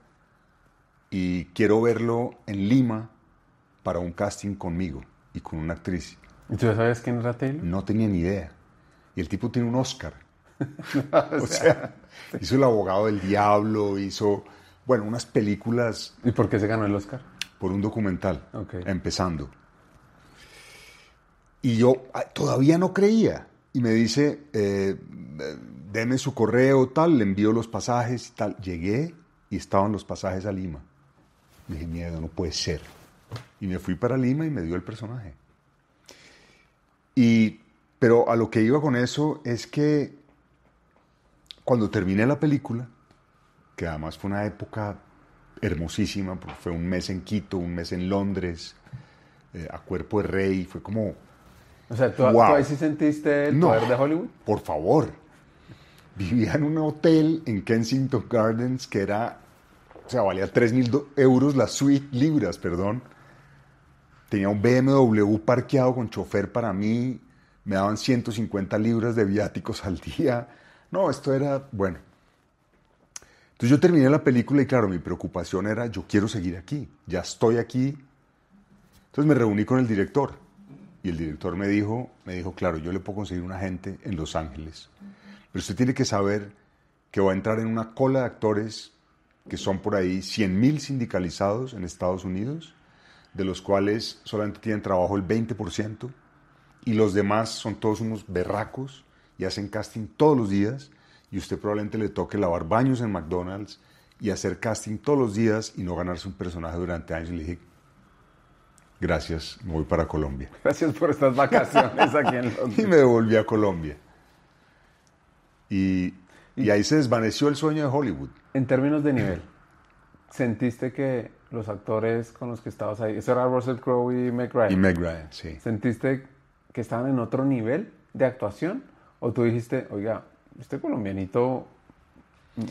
y quiero verlo en Lima para un casting conmigo y con una actriz. ¿Y tú ya sabías quién era Taylor? No tenía ni idea. Y el tipo tiene un Oscar. O sea, hizo El abogado del diablo, hizo, bueno, unas películas. ¿Y por qué se ganó el Oscar? Por un documental, Okay. empezando. Y yo todavía no creía. Y me dice, deme su correo, tal, le envío los pasajes y tal. Llegué y estaban los pasajes a Lima. Dije, miedo, no puede ser. Y me fui para Lima y me dio el personaje. Pero a lo que iba con eso es que cuando terminé la película, que además fue una época hermosísima, porque fue un mes en Quito, un mes en Londres, a cuerpo de rey, fue como... O sea, ¿tú wow. ahí sí sentiste el poder de Hollywood? Por favor. Vivía en un hotel en Kensington Gardens que era, o sea, valía 3.000 euros la suite, libras, perdón. Tenía un BMW parqueado con chofer para mí, me daban 150 libras de viáticos al día. No, esto era, bueno. Entonces yo terminé la película y claro, mi preocupación era, yo quiero seguir aquí, ya estoy aquí. Entonces me reuní con el director y el director me dijo, claro, yo le puedo conseguir un agente en Los Ángeles, pero usted tiene que saber que va a entrar en una cola de actores que son por ahí 100.000 sindicalizados en Estados Unidos, de los cuales solamente tienen trabajo el 20%, y los demás son todos unos berracos y hacen casting todos los días, y usted probablemente le toque lavar baños en McDonald's y hacer casting todos los días y no ganarse un personaje durante años. Y le dije, gracias, me voy para Colombia. Gracias por estas vacaciones aquí en Londres. Y me devolví a Colombia. Y ahí se desvaneció el sueño de Hollywood. En términos de nivel, ¿sentiste que los actores con los que estabas ahí, eso era Russell Crowe y Meg Ryan? Y Meg Ryan, sí. ¿Sentiste que estaban en otro nivel de actuación? ¿O tú dijiste, oiga, este colombianito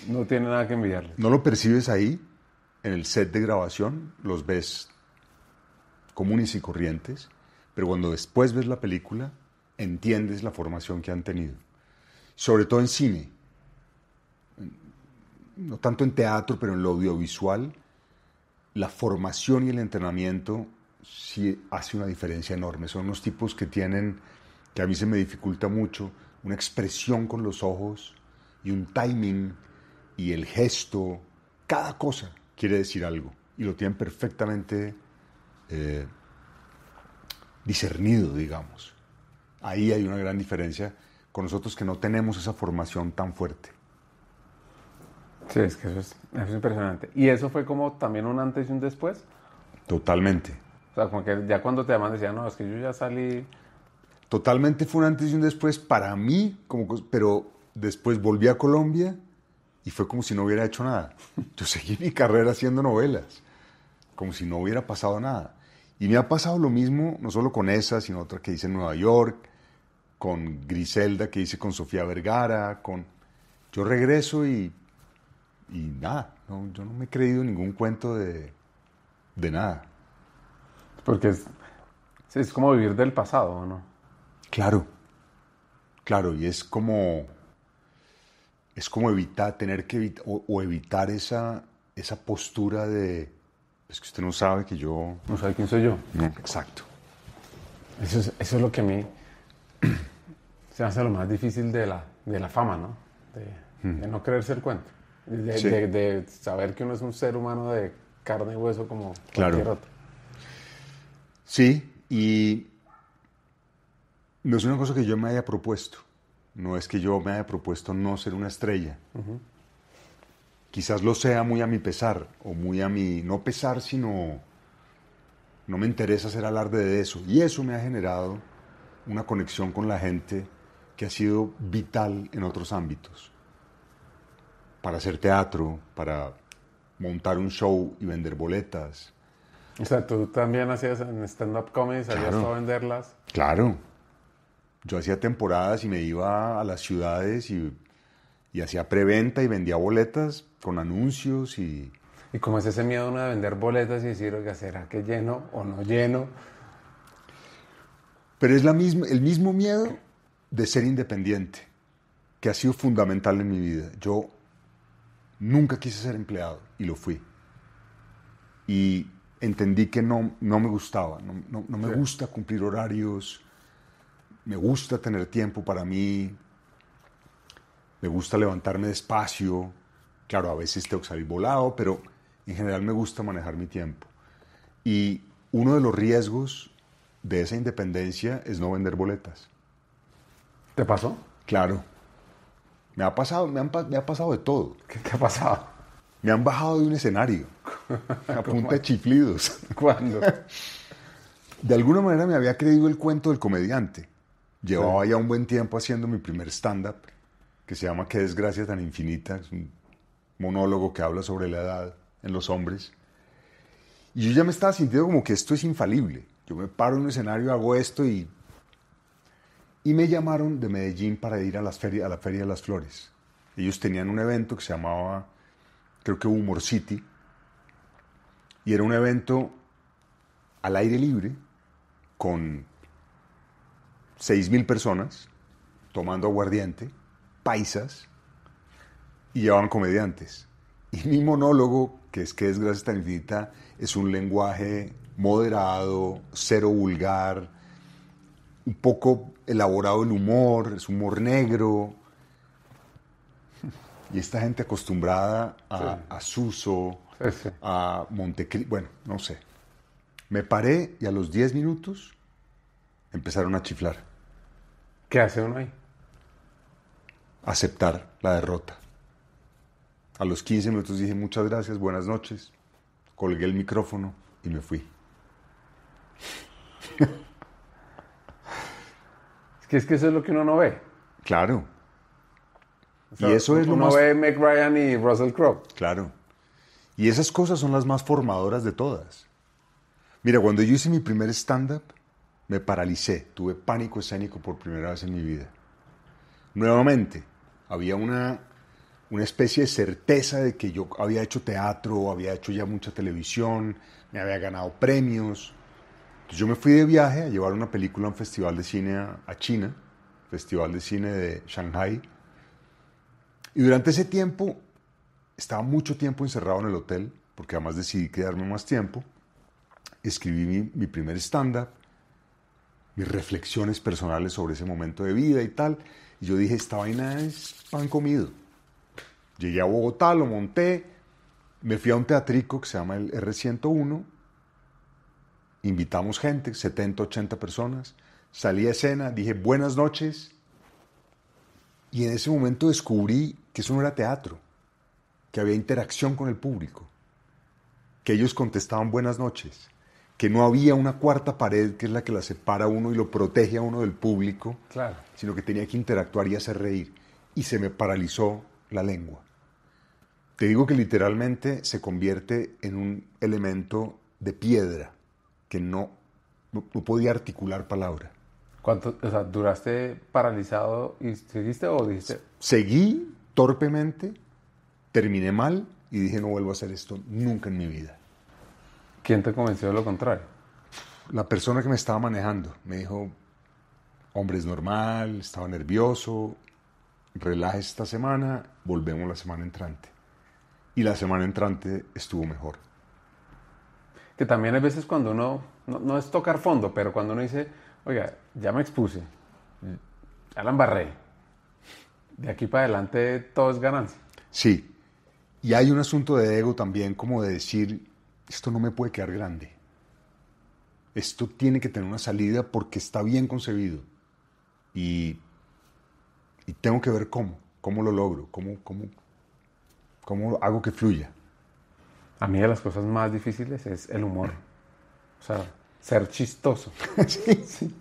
no tiene nada que envidiarle? No lo percibes ahí, en el set de grabación, los ves comunes y corrientes, pero cuando después ves la película, entiendes la formación que han tenido. Sobre todo en cine. No tanto en teatro, pero en lo audiovisual, la formación y el entrenamiento sí hace una diferencia enorme. Son unos tipos que tienen, que a mí se me dificulta mucho, una expresión con los ojos y un timing y el gesto. Cada cosa quiere decir algo y lo tienen perfectamente discernido, digamos. Ahí hay una gran diferencia con nosotros que no tenemos esa formación tan fuerte. Sí, es que eso es impresionante. ¿Y eso fue como también un antes y un después? Totalmente. O sea, como que ya cuando te llaman decían, no, es que yo ya salí... Totalmente fue un antes y un después para mí, pero después volví a Colombia y fue como si no hubiera hecho nada. Yo seguí mi carrera haciendo novelas, como si no hubiera pasado nada. Y me ha pasado lo mismo, no solo con esa, sino otra que hice en Nueva York, con Griselda que hice con Sofía Vergara, Yo regreso y nada, no, yo no me he creído ningún cuento de nada. Porque es como vivir del pasado, ¿no? Claro, y es como evitar, tener que evitar, o evitar esa postura de, es que usted no sabe que yo... No sabe quién soy yo. No, exacto. Eso es lo que a mí se hace lo más difícil de la fama, ¿no? De no creerse el cuento. Sí. De saber que uno es un ser humano de carne y hueso como cualquier otro. Sí, y no es una cosa que yo me haya propuesto. No es que yo me haya propuesto no ser una estrella. Uh-huh. Quizás lo sea muy a mi pesar, o muy a mi... No pesar, sino... No me interesa hacer alarde de eso. Y eso me ha generado una conexión con la gente que ha sido vital en otros ámbitos. Para hacer teatro, para montar un show y vender boletas. O sea, tú también hacías en stand-up comedy, salías a venderlas. Claro. Yo hacía temporadas y me iba a las ciudades y hacía preventa y vendía boletas con anuncios y... ¿Y cómo es ese miedo uno de vender boletas y decir, oiga, ¿será que lleno o no lleno? Pero es el mismo miedo de ser independiente, que ha sido fundamental en mi vida. Yo nunca quise ser empleado y lo fui. Y entendí que no me gustaba, no me gusta cumplir horarios, me gusta tener tiempo para mí, me gusta levantarme despacio. Claro, a veces tengo que salir volado, pero en general me gusta manejar mi tiempo. Y uno de los riesgos de esa independencia es no vender boletas. ¿Te pasó? Claro. Me ha pasado de todo. ¿Qué ha pasado? Me han bajado de un escenario a punta de chiflidos. ¿Cuándo? De alguna manera me había creído el cuento del comediante. Llevaba ya un buen tiempo haciendo mi primer stand-up, que se llama Qué desgracia tan infinita. Es un monólogo que habla sobre la edad en los hombres. Y yo ya me estaba sintiendo como que esto es infalible. Yo me paro en un escenario, hago esto y me llamaron de Medellín para ir a la Feria de las Flores. Ellos tenían un evento que se llamaba, creo que Humor City, y era un evento al aire libre con 6,000 personas tomando aguardiente, paisas, y llevaban comediantes. Y mi monólogo, que es Qué desgracia tan infinita, es un lenguaje moderado, cero vulgar, un poco elaborado el humor, es humor negro. Y esta gente acostumbrada a Suso, a Montecristo, bueno, no sé. Me paré y a los 10 minutos empezaron a chiflar. ¿Qué hace uno ahí? Aceptar la derrota. A los 15 minutos dije muchas gracias, buenas noches, colgué el micrófono y me fui. Es que eso es lo que uno no ve. Claro. O sea, y eso es lo más... Uno ve Meg Ryan y Russell Crowe. Claro. Y esas cosas son las más formadoras de todas. Mira, cuando yo hice mi primer stand-up, me paralicé. Tuve pánico escénico por primera vez en mi vida. Nuevamente, había una especie de certeza de que yo había hecho teatro, había hecho ya mucha televisión, me había ganado premios. Entonces yo me fui de viaje a llevar una película a un festival de cine a China, Festival de Cine de Shanghai. Y durante ese tiempo, estaba mucho tiempo encerrado en el hotel, porque además decidí quedarme más tiempo. Escribí mi primer stand-up, mis reflexiones personales sobre ese momento de vida y tal. Y yo dije, esta vaina es pan comido. Llegué a Bogotá, lo monté, me fui a un teatrico que se llama el R101, invitamos gente, 70, 80 personas, salí a escena, dije buenas noches, y en ese momento descubrí que eso no era teatro, que había interacción con el público, que ellos contestaban buenas noches, que no había una cuarta pared que es la que la separa a uno y lo protege a uno del público, claro, sino que tenía que interactuar y hacer reír. y se me paralizó la lengua. Te digo que literalmente se convierte en un elemento de piedra que no podía articular palabra. ¿Cuánto, o sea, duraste paralizado y seguiste o dijiste? Seguí torpemente, terminé mal y dije no vuelvo a hacer esto nunca en mi vida. ¿Quién te convenció de lo contrario? La persona que me estaba manejando me dijo, hombre, es normal, estaba nervioso, relájese esta semana, volvemos la semana entrante. Y la semana entrante estuvo mejor. Que también hay veces cuando uno, no es tocar fondo, pero cuando uno dice, oiga, ya me expuse, ya la embarré, de aquí para adelante todo es ganancia. Sí, y hay un asunto de ego también, como de decir, esto no me puede quedar grande. Esto tiene que tener una salida porque está bien concebido. Y tengo que ver cómo lo logro, cómo hago que fluya. A mí de las cosas más difíciles es el humor. O sea, ser chistoso. Sí.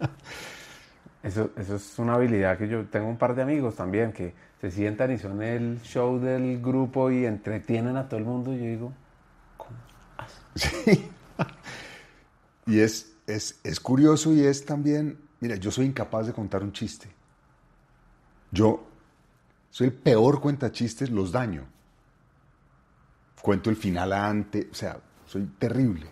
Eso es una habilidad que yo tengo un par de amigos también que se sientan y son el show del grupo y entretienen a todo el mundo. Y yo digo, ¿cómo haces? Sí. Y es curioso y es también, mira, yo soy incapaz de contar un chiste. Yo soy el peor cuentachistes, los daño. Cuento el final antes, o sea, soy terrible.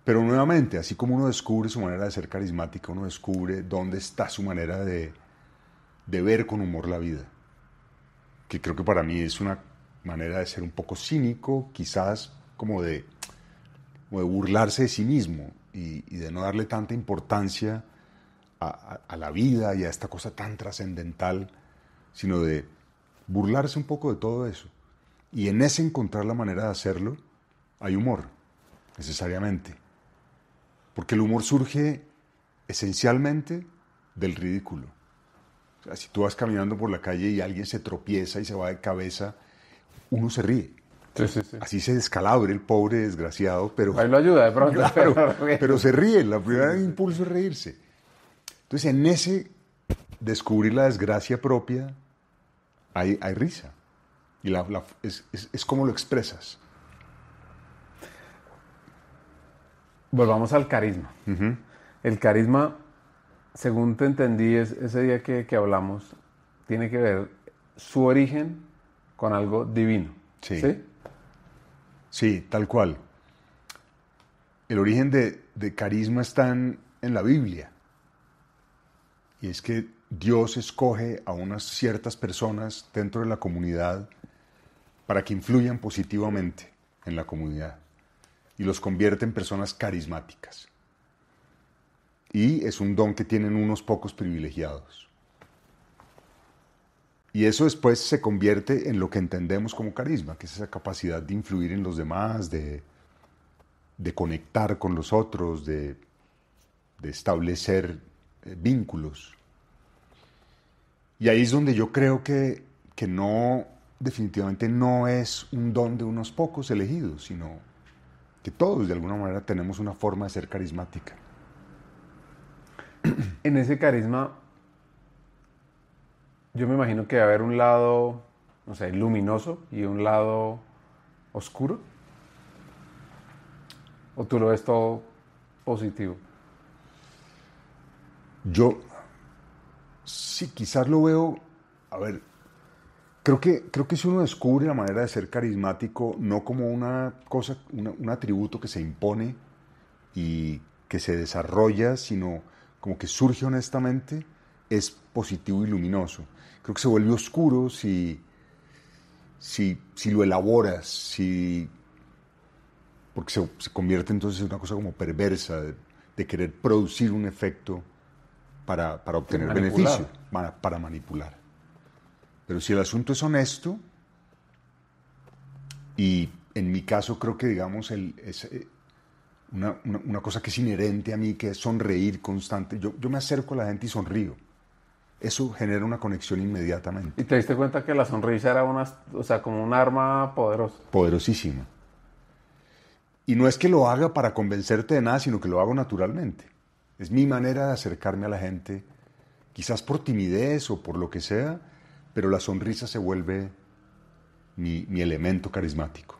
Pero nuevamente, así como uno descubre su manera de ser carismática, uno descubre dónde está su manera de ver con humor la vida. Que creo que para mí es una manera de ser un poco cínico, quizás como de burlarse de sí mismo y de no darle tanta importancia a la vida y a esta cosa tan trascendental, sino de burlarse un poco de todo eso. Y en ese encontrar la manera de hacerlo, hay humor, necesariamente. Porque el humor surge esencialmente del ridículo. O sea, si tú vas caminando por la calle y alguien se tropieza y se va de cabeza, uno se ríe. Sí. Así se descalabre el pobre desgraciado, pero... Ahí lo ayuda de pronto. Claro, pero se ríe, el primer impulso es reírse. Entonces, en ese descubrir la desgracia propia, hay risa. Y es como lo expresas. Volvamos al carisma. Uh-huh. El carisma, según te entendí, ese día que hablamos, tiene que ver su origen con algo divino. Sí. ¿Sí? Sí, tal cual. El origen de carisma está en la Biblia. Y es que Dios escoge a unas ciertas personas dentro de la comunidad para que influyan positivamente en la comunidad y los convierte en personas carismáticas. Y es un don que tienen unos pocos privilegiados. Y eso después se convierte en lo que entendemos como carisma, que es esa capacidad de influir en los demás, de conectar con los otros, de establecer vínculos. Y ahí es donde yo creo que no, definitivamente no es un don de unos pocos elegidos, sino que todos de alguna manera tenemos una forma de ser carismática. En ese carisma, yo me imagino que va a haber un lado, no sé, luminoso y un lado oscuro. ¿O tú lo ves todo positivo? Yo sí, quizás lo veo, a ver, creo que si uno descubre la manera de ser carismático, no como una cosa, un atributo que se impone y que se desarrolla, sino como que surge honestamente, es positivo y luminoso. Creo que se vuelve oscuro si lo elaboras, porque se convierte entonces en una cosa como perversa, de querer producir un efecto para obtener beneficio, para manipular. Pero si el asunto es honesto, y en mi caso creo que, digamos, una cosa que es inherente a mí, que es sonreír constante. Yo me acerco a la gente y sonrío. Eso genera una conexión inmediatamente. ¿Y te diste cuenta que la sonrisa era como un arma poderosa? Poderosísima. Y no es que lo haga para convencerte de nada, sino que lo hago naturalmente. Es mi manera de acercarme a la gente, quizás por timidez o por lo que sea, pero la sonrisa se vuelve mi elemento carismático.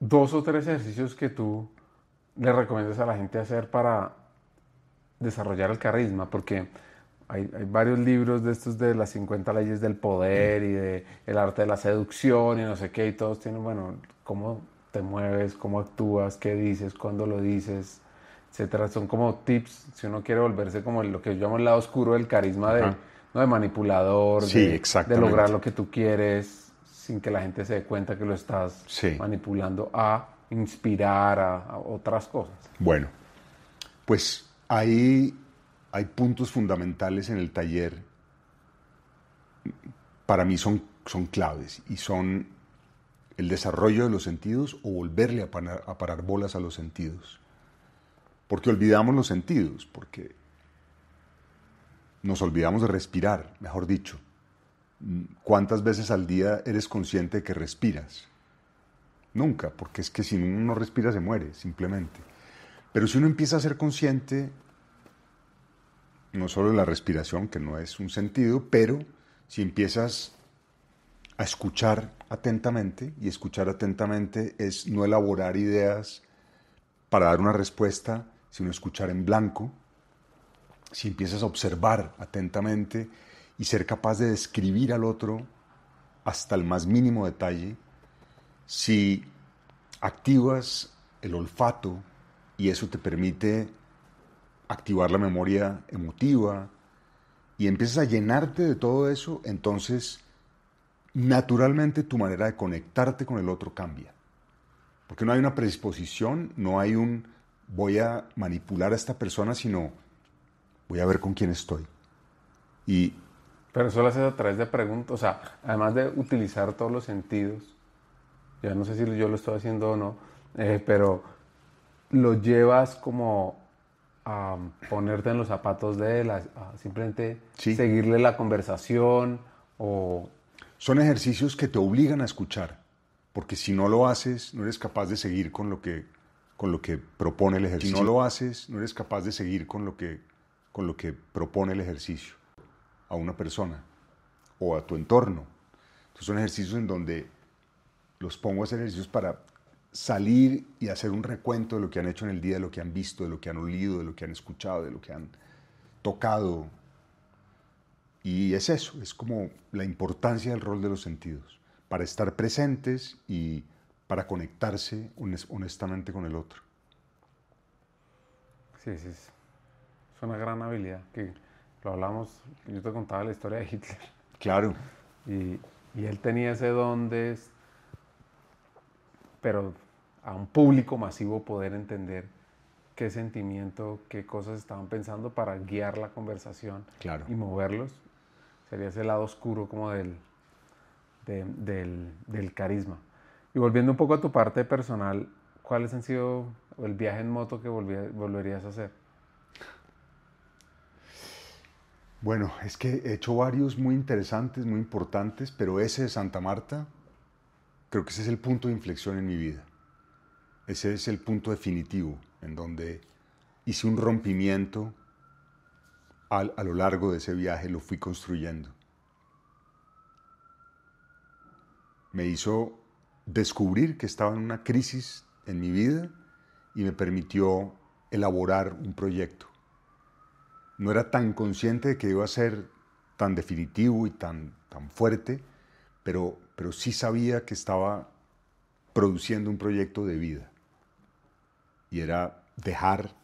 2 o 3 ejercicios que tú le recomiendas a la gente hacer para desarrollar el carisma, porque hay varios libros de estos de las 50 leyes del poder y de el arte de la seducción y no sé qué, y todos tienen, bueno, cómo te mueves, cómo actúas, qué dices, cuándo lo dices, etcétera. Son como tips si uno quiere volverse como lo que yo llamo el lado oscuro del carisma, Ajá. ¿no? De manipulador, Sí, de exactamente. lograr lo que tú quieres sin que la gente se dé cuenta que lo estás Sí. manipulando a inspirar a otras cosas. Bueno, pues ahí hay puntos fundamentales en el taller. Para mí son claves y son el desarrollo de los sentidos o volverle a parar bolas a los sentidos. Porque olvidamos los sentidos, porque nos olvidamos de respirar, mejor dicho. ¿Cuántas veces al día eres consciente de que respiras? Nunca, porque es que si uno no respira se muere, simplemente. Pero si uno empieza a ser consciente, no solo de la respiración, que no es un sentido, pero si empiezas a escuchar atentamente, y escuchar atentamente es no elaborar ideas para dar una respuesta, sino escuchar en blanco, si empiezas a observar atentamente y ser capaz de describir al otro hasta el más mínimo detalle, si activas el olfato y eso te permite activar la memoria emotiva y empiezas a llenarte de todo eso, entonces naturalmente tu manera de conectarte con el otro cambia. Porque no hay una predisposición, no hay un voy a manipular a esta persona, sino voy a ver con quién estoy. Y Pero eso lo haces a través de preguntas, o sea, además de utilizar todos los sentidos, ya no sé si yo lo estoy haciendo o no, pero lo llevas como a ponerte en los zapatos de él, a simplemente Sí. seguirle la conversación o... son ejercicios que te obligan a escuchar, porque si no lo haces, no eres capaz de seguir con lo que propone el ejercicio. Si no lo haces, no eres capaz de seguir con lo que propone el ejercicio a una persona o a tu entorno. Entonces son ejercicios en donde los pongo a hacer ejercicios para salir y hacer un recuento de lo que han hecho en el día, de lo que han visto, de lo que han olido, de lo que han escuchado, de lo que han tocado. Y es eso, es como la importancia del rol de los sentidos, para estar presentes y para conectarse honestamente con el otro. Sí, sí, es una gran habilidad, que lo hablamos, yo te contaba la historia de Hitler. Claro. Y él tenía ese don de, pero a un público masivo poder entender qué sentimiento, qué cosas estaban pensando para guiar la conversación. Claro. Y moverlos. Sería ese lado oscuro como del carisma. Y volviendo un poco a tu parte personal, ¿cuáles han sido el viaje en moto que volverías a hacer? Bueno, es que he hecho varios muy interesantes, muy importantes, pero ese de Santa Marta, creo que ese es el punto de inflexión en mi vida. Ese es el punto definitivo, en donde hice un rompimiento a lo largo de ese viaje, lo fui construyendo. Me hizo descubrir que estaba en una crisis en mi vida y me permitió elaborar un proyecto. No era tan consciente de que iba a ser tan definitivo y tan fuerte, pero sí sabía que estaba produciendo un proyecto de vida. Y era dejar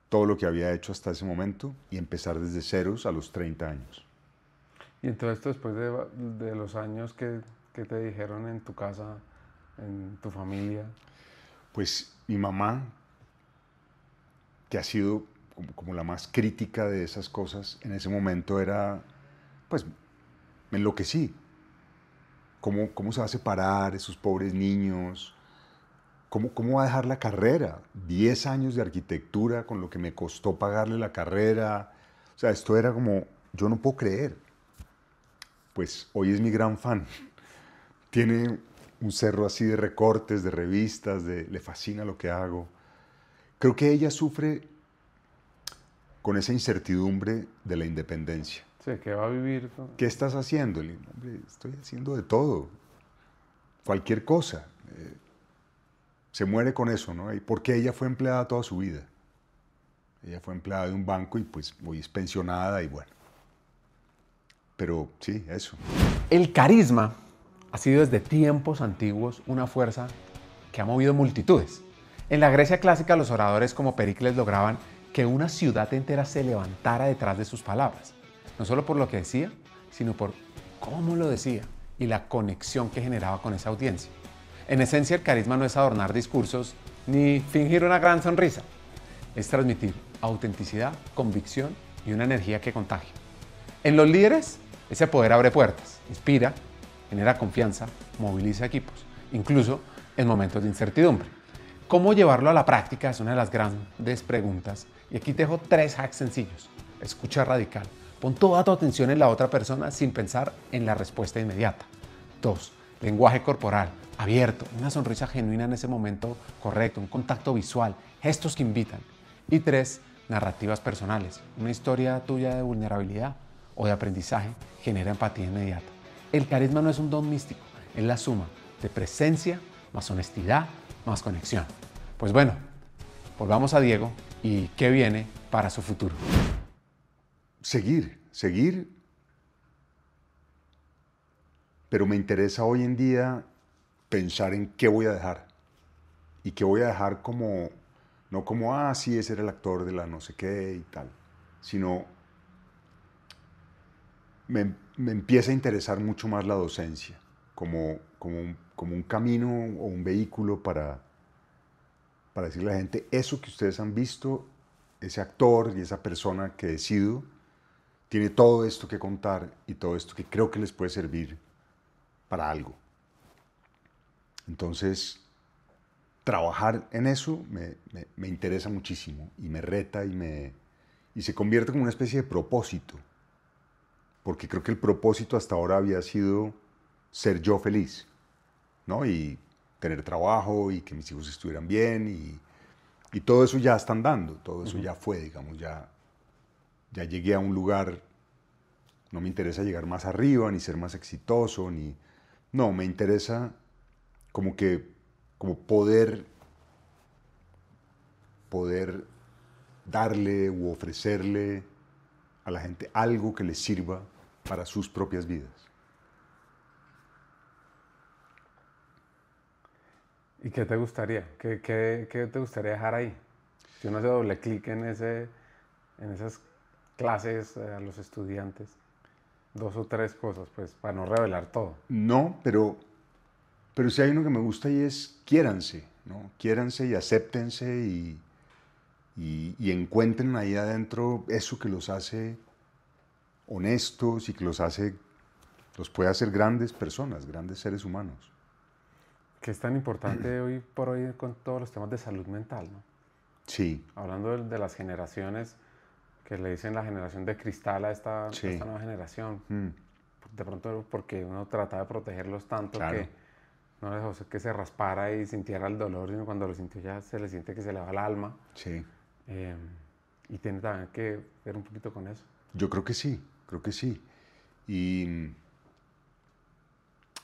todo lo que había hecho hasta ese momento y empezar desde ceros a los 30 años. Y entonces después de los años que te dijeron en tu casa, en tu familia. Pues mi mamá, que ha sido como la más crítica de esas cosas, en ese momento era, pues, me enloquecí. ¿Cómo se va a separar esos pobres niños? ¿Cómo va a dejar la carrera? 10 años de arquitectura con lo que me costó pagarle la carrera. O sea, esto era como, yo no puedo creer. Pues hoy es mi gran fan. Tiene un cerro así de recortes, de revistas, le fascina lo que hago. Creo que ella sufre con esa incertidumbre de la independencia. Sí, que va a vivir. ¿Qué estás haciendo? Le digo, hombre, estoy haciendo de todo, cualquier cosa. Se muere con eso, ¿no? Y porque ella fue empleada toda su vida. Ella fue empleada de un banco y pues hoy es pensionada y bueno. Pero sí, eso. El carisma ha sido desde tiempos antiguos una fuerza que ha movido multitudes. En la Grecia clásica, los oradores como Pericles lograban que una ciudad entera se levantara detrás de sus palabras. No solo por lo que decía, sino por cómo lo decía y la conexión que generaba con esa audiencia. En esencia, el carisma no es adornar discursos ni fingir una gran sonrisa. Es transmitir autenticidad, convicción y una energía que contagia. En los líderes, ese poder abre puertas, inspira, genera confianza, moviliza equipos, incluso en momentos de incertidumbre. ¿Cómo llevarlo a la práctica? Es una de las grandes preguntas. Y aquí te dejo 3 hacks sencillos. Escucha radical. Pon toda tu atención en la otra persona sin pensar en la respuesta inmediata. 2. Lenguaje corporal, abierto, una sonrisa genuina en ese momento correcto, un contacto visual, gestos que invitan. Y 3. Narrativas personales. Una historia tuya de vulnerabilidad o de aprendizaje genera empatía inmediata. El carisma no es un don místico, es la suma de presencia, más honestidad, más conexión. Pues bueno, volvamos a Diego y qué viene para su futuro. Seguir, pero me interesa hoy en día pensar en qué voy a dejar. Y qué voy a dejar como, no como, sí, ese era el actor de la no sé qué y tal, sino me empieza a interesar mucho más la docencia, como un camino o un vehículo para decirle a la gente, eso que ustedes han visto, ese actor y esa persona que decido, tiene todo esto que contar y todo esto que creo que les puede servir para algo. Entonces, trabajar en eso me interesa muchísimo y me reta y se convierte como una especie de propósito, porque creo que el propósito hasta ahora había sido ser yo feliz, ¿no? Y tener trabajo y que mis hijos estuvieran bien y todo eso ya están dando, todo eso ya fue, digamos, ya llegué a un lugar, no me interesa llegar más arriba, ni ser más exitoso, no, me interesa como poder darle u ofrecerle a la gente algo que les sirva para sus propias vidas. ¿Y qué te gustaría? ¿Qué te gustaría dejar ahí? Si uno hace doble clic en esas clases a los estudiantes, 2 o 3 cosas, pues, para no revelar todo. No, pero si hay uno que me gusta y es quiéranse, ¿no? Quiéranse y acéptense y encuentren ahí adentro eso que los hace honestos y que los puede hacer grandes personas, grandes seres humanos. Que es tan importante hoy por hoy con todos los temas de salud mental, ¿no? Sí. Hablando de las generaciones, que le dicen la generación de cristal a esta nueva generación. De pronto porque uno trata de protegerlos tanto, claro, que no les dejó que se raspara y sintiera el dolor, sino cuando lo sintió ya se le siente que se le va el alma. Sí. Y tiene también que ver un poquito con eso. Yo creo que sí. Y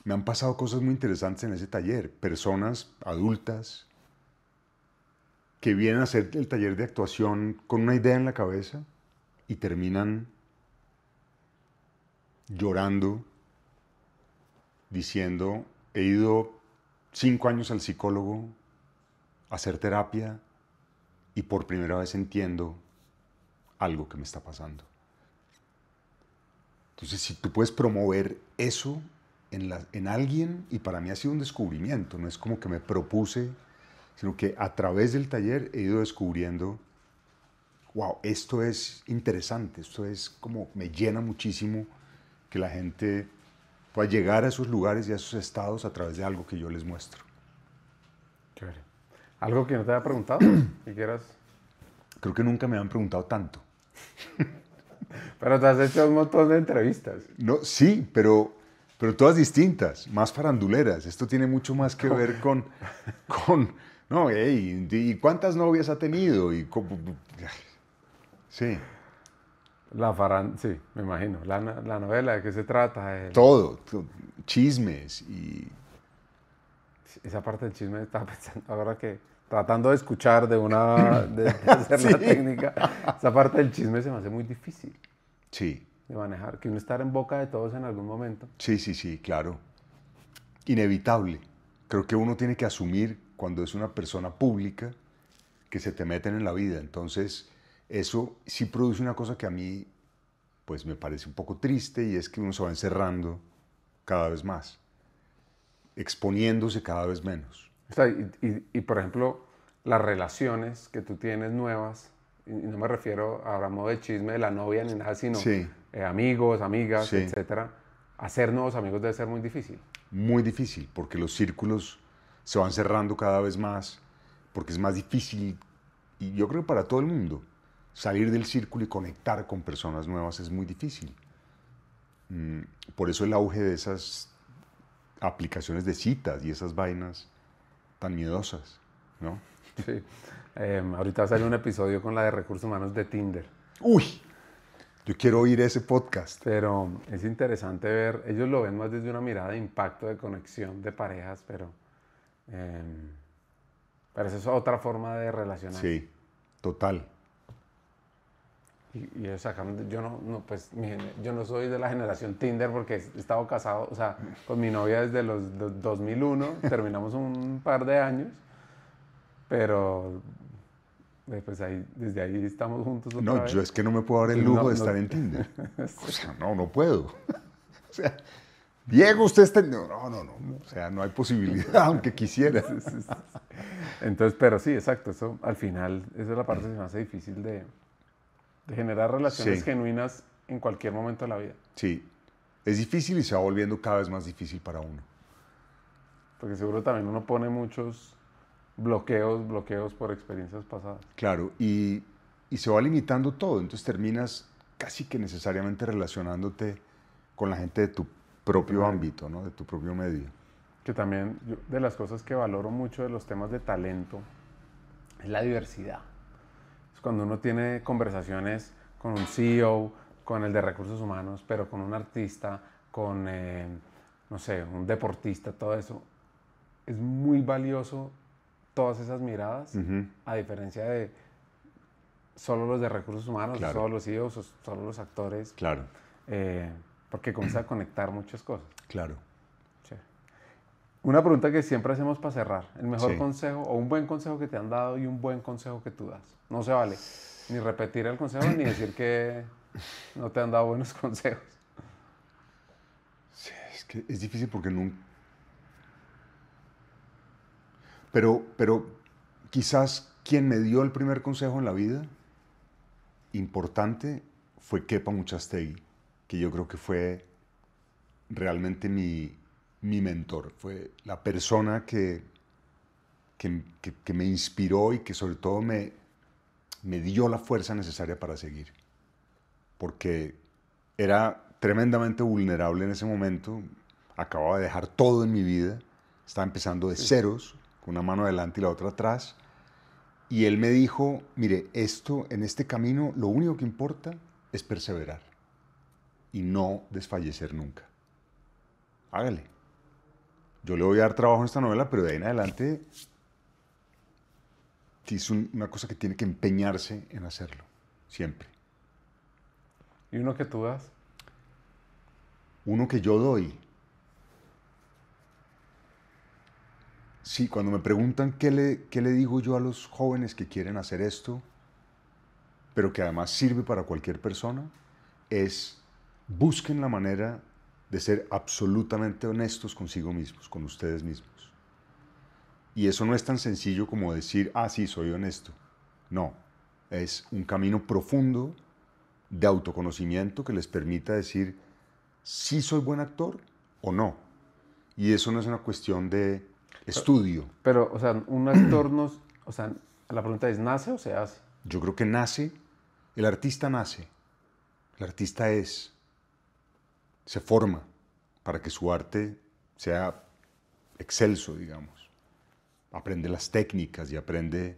me han pasado cosas muy interesantes en ese taller. Personas adultas que vienen a hacer el taller de actuación con una idea en la cabeza y terminan llorando, diciendo, he ido 5 años al psicólogo a hacer terapia y por primera vez entiendo algo que me está pasando. Entonces, si tú puedes promover eso en alguien, y para mí ha sido un descubrimiento, no es como que me propuse, sino que a través del taller he ido descubriendo, wow, esto es interesante, esto es como, me llena muchísimo que la gente pueda llegar a esos lugares y a esos estados a través de algo que yo les muestro. Chévere. ¿Algo que no te haya preguntado? Si quieras. Creo que nunca me han preguntado tanto. Pero te has hecho un montón de entrevistas. No, sí, pero todas distintas, más faranduleras. Esto tiene mucho más que ver con no, ¿y cuántas novias ha tenido? Sí, Sí, me imagino. La novela, ¿de qué se trata? chismes y... Esa parte del chisme estaba pensando ahora que tratando de escuchar de hacer Sí. la técnica, esa parte del chisme se me hace muy difícil Sí, de manejar, que uno estar en boca de todos en algún momento. sí, claro. Inevitable. Creo que uno tiene que asumir cuando es una persona pública que se te meten en la vida. Entonces, eso sí produce una cosa que a mí, pues, me parece un poco triste y es que uno se va encerrando cada vez más, exponiéndose cada vez menos. O sea, por ejemplo, las relaciones que tú tienes nuevas, y no me refiero ahora a modo de chisme de la novia ni nada, sino Sí, amigos, amigas, sí. etcétera. Hacer nuevos amigos debe ser muy difícil. Muy difícil, porque los círculos se van cerrando cada vez más, porque es más difícil, y yo creo que para todo el mundo, salir del círculo y conectar con personas nuevas es muy difícil. Por eso el auge de esas aplicaciones de citas y esas vainas tan miedosas, ¿no? Sí. Ahorita va a salir un episodio con la de recursos humanos de Tinder. ¡Uy! Yo quiero oír ese podcast. Pero es interesante ver, ellos lo ven más desde una mirada de impacto, de conexión de parejas, eh, pero esa es otra forma de relacionarse. Sí, total. Y ellos sacaron, pues yo no soy de la generación Tinder porque he estado casado, o sea, con mi novia desde los 2001, terminamos un par de años, pero pues desde ahí estamos juntos otra No, vez. yo es que no me puedo dar el Entonces, lujo de estar en Tinder. O sea, no puedo. O sea, Diego, usted está... No. O sea, no hay posibilidad, aunque quisiera. Entonces, pero sí, exacto. Eso, al final, esa es la parte que se me hace difícil de generar relaciones Sí. genuinas en cualquier momento de la vida. Sí, es difícil y se va volviendo cada vez más difícil para uno. Porque seguro también uno pone muchos bloqueos por experiencias pasadas. Claro, y se va limitando todo. Entonces terminas casi que necesariamente relacionándote con la gente de tu propio ámbito, ¿no? De tu propio medio. Que también, de las cosas que valoro mucho de los temas de talento, es la diversidad. Es cuando uno tiene conversaciones con un CEO, con el de recursos humanos, pero con un artista, con, no sé, un deportista, todo eso. Es muy valioso todas esas miradas, a diferencia de solo los de recursos humanos, Claro. solo los CEOs, o solo los actores. Claro, Porque comienza a conectar muchas cosas. claro. Sí. Una pregunta que siempre hacemos para cerrar. El mejor Sí. consejo o un buen consejo que te han dado y un buen consejo que tú das. No se vale ni repetir el consejo ni decir que no te han dado buenos consejos. Sí, es que es difícil porque nunca... Pero quizás quien me dio el primer consejo en la vida, importante, fue Kepa Muchastegui, que yo creo que fue realmente mi mentor. Fue la persona que me inspiró y que sobre todo me dio la fuerza necesaria para seguir. Porque era tremendamente vulnerable en ese momento, acababa de dejar todo en mi vida, estaba empezando de ceros, con una mano adelante y la otra atrás, y él me dijo, mire, en este camino, lo único que importa es perseverar y no desfallecer nunca. Hágale. Yo le voy a dar trabajo en esta novela, pero de ahí en adelante es una cosa que tiene que empeñarse en hacerlo, siempre. ¿Y uno que tú das? Uno que yo doy. Sí, cuando me preguntan qué le digo yo a los jóvenes que quieren hacer esto, pero que además sirve para cualquier persona, es busquen la manera de ser absolutamente honestos consigo mismos, con ustedes mismos. Y eso no es tan sencillo como decir, sí, soy honesto. No, es un camino profundo de autoconocimiento que les permita decir si soy buen actor o no. Y eso no es una cuestión de estudio. Pero, o sea, un actor nos... O sea, la pregunta es, ¿nace o se hace? Yo creo que nace, el artista nace, el artista se forma para que su arte sea excelso, digamos. Aprende las técnicas y aprende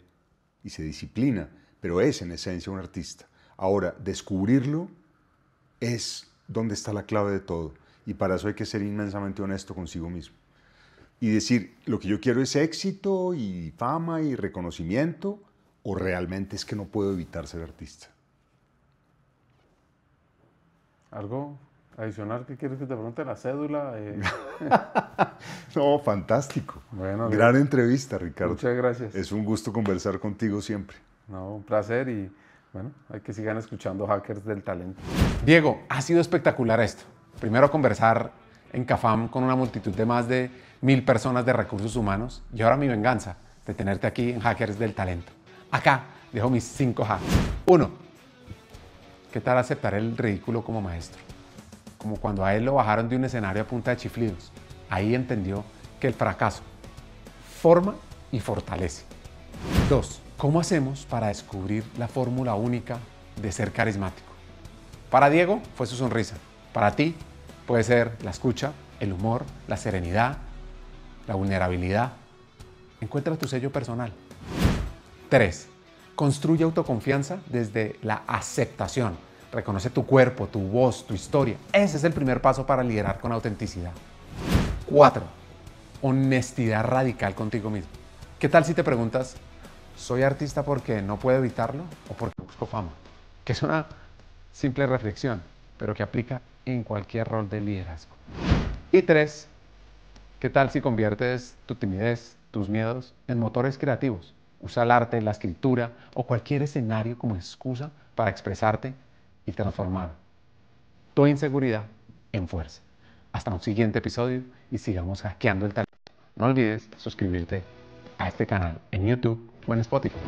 y se disciplina, pero es en esencia un artista. Ahora, descubrirlo es donde está la clave de todo. Y para eso hay que ser inmensamente honesto consigo mismo. Y decir, lo que yo quiero es éxito y fama y reconocimiento, o realmente es que no puedo evitar ser artista. ¿Algo adicional que quieres que te pregunte? ¿La cédula? No, fantástico. Bueno, gran entrevista, Ricardo. Muchas gracias. Es un gusto conversar contigo siempre. No, un placer y bueno, hay que sigan escuchando Hackers del Talento. Diego, ha sido espectacular esto. Primero conversar en CAFAM con una multitud de más de 1000 personas de recursos humanos y ahora mi venganza de tenerte aquí en Hackers del Talento. Acá dejo mis 5 hacks. 1. ¿Qué tal aceptar el ridículo como maestro? Como cuando a él lo bajaron de un escenario a punta de chiflidos. Ahí entendió que el fracaso forma y fortalece. 2. ¿Cómo hacemos para descubrir la fórmula única de ser carismático? Para Diego fue su sonrisa. Para ti puede ser la escucha, el humor, la serenidad, la vulnerabilidad. Encuentra tu sello personal. 3. Construye autoconfianza desde la aceptación. Reconoce tu cuerpo, tu voz, tu historia. Ese es el primer paso para liderar con autenticidad. 4. Honestidad radical contigo mismo. ¿Qué tal si te preguntas, ¿soy artista porque no puedo evitarlo o porque busco fama? Que es una simple reflexión, pero que aplica en cualquier rol de liderazgo. Y 3. ¿Qué tal si conviertes tu timidez, tus miedos en motores creativos? Usa el arte, la escritura o cualquier escenario como excusa para expresarte y transformar tu inseguridad en fuerza. Hasta un siguiente episodio y sigamos hackeando el talento. No olvides suscribirte a este canal en YouTube o en Spotify.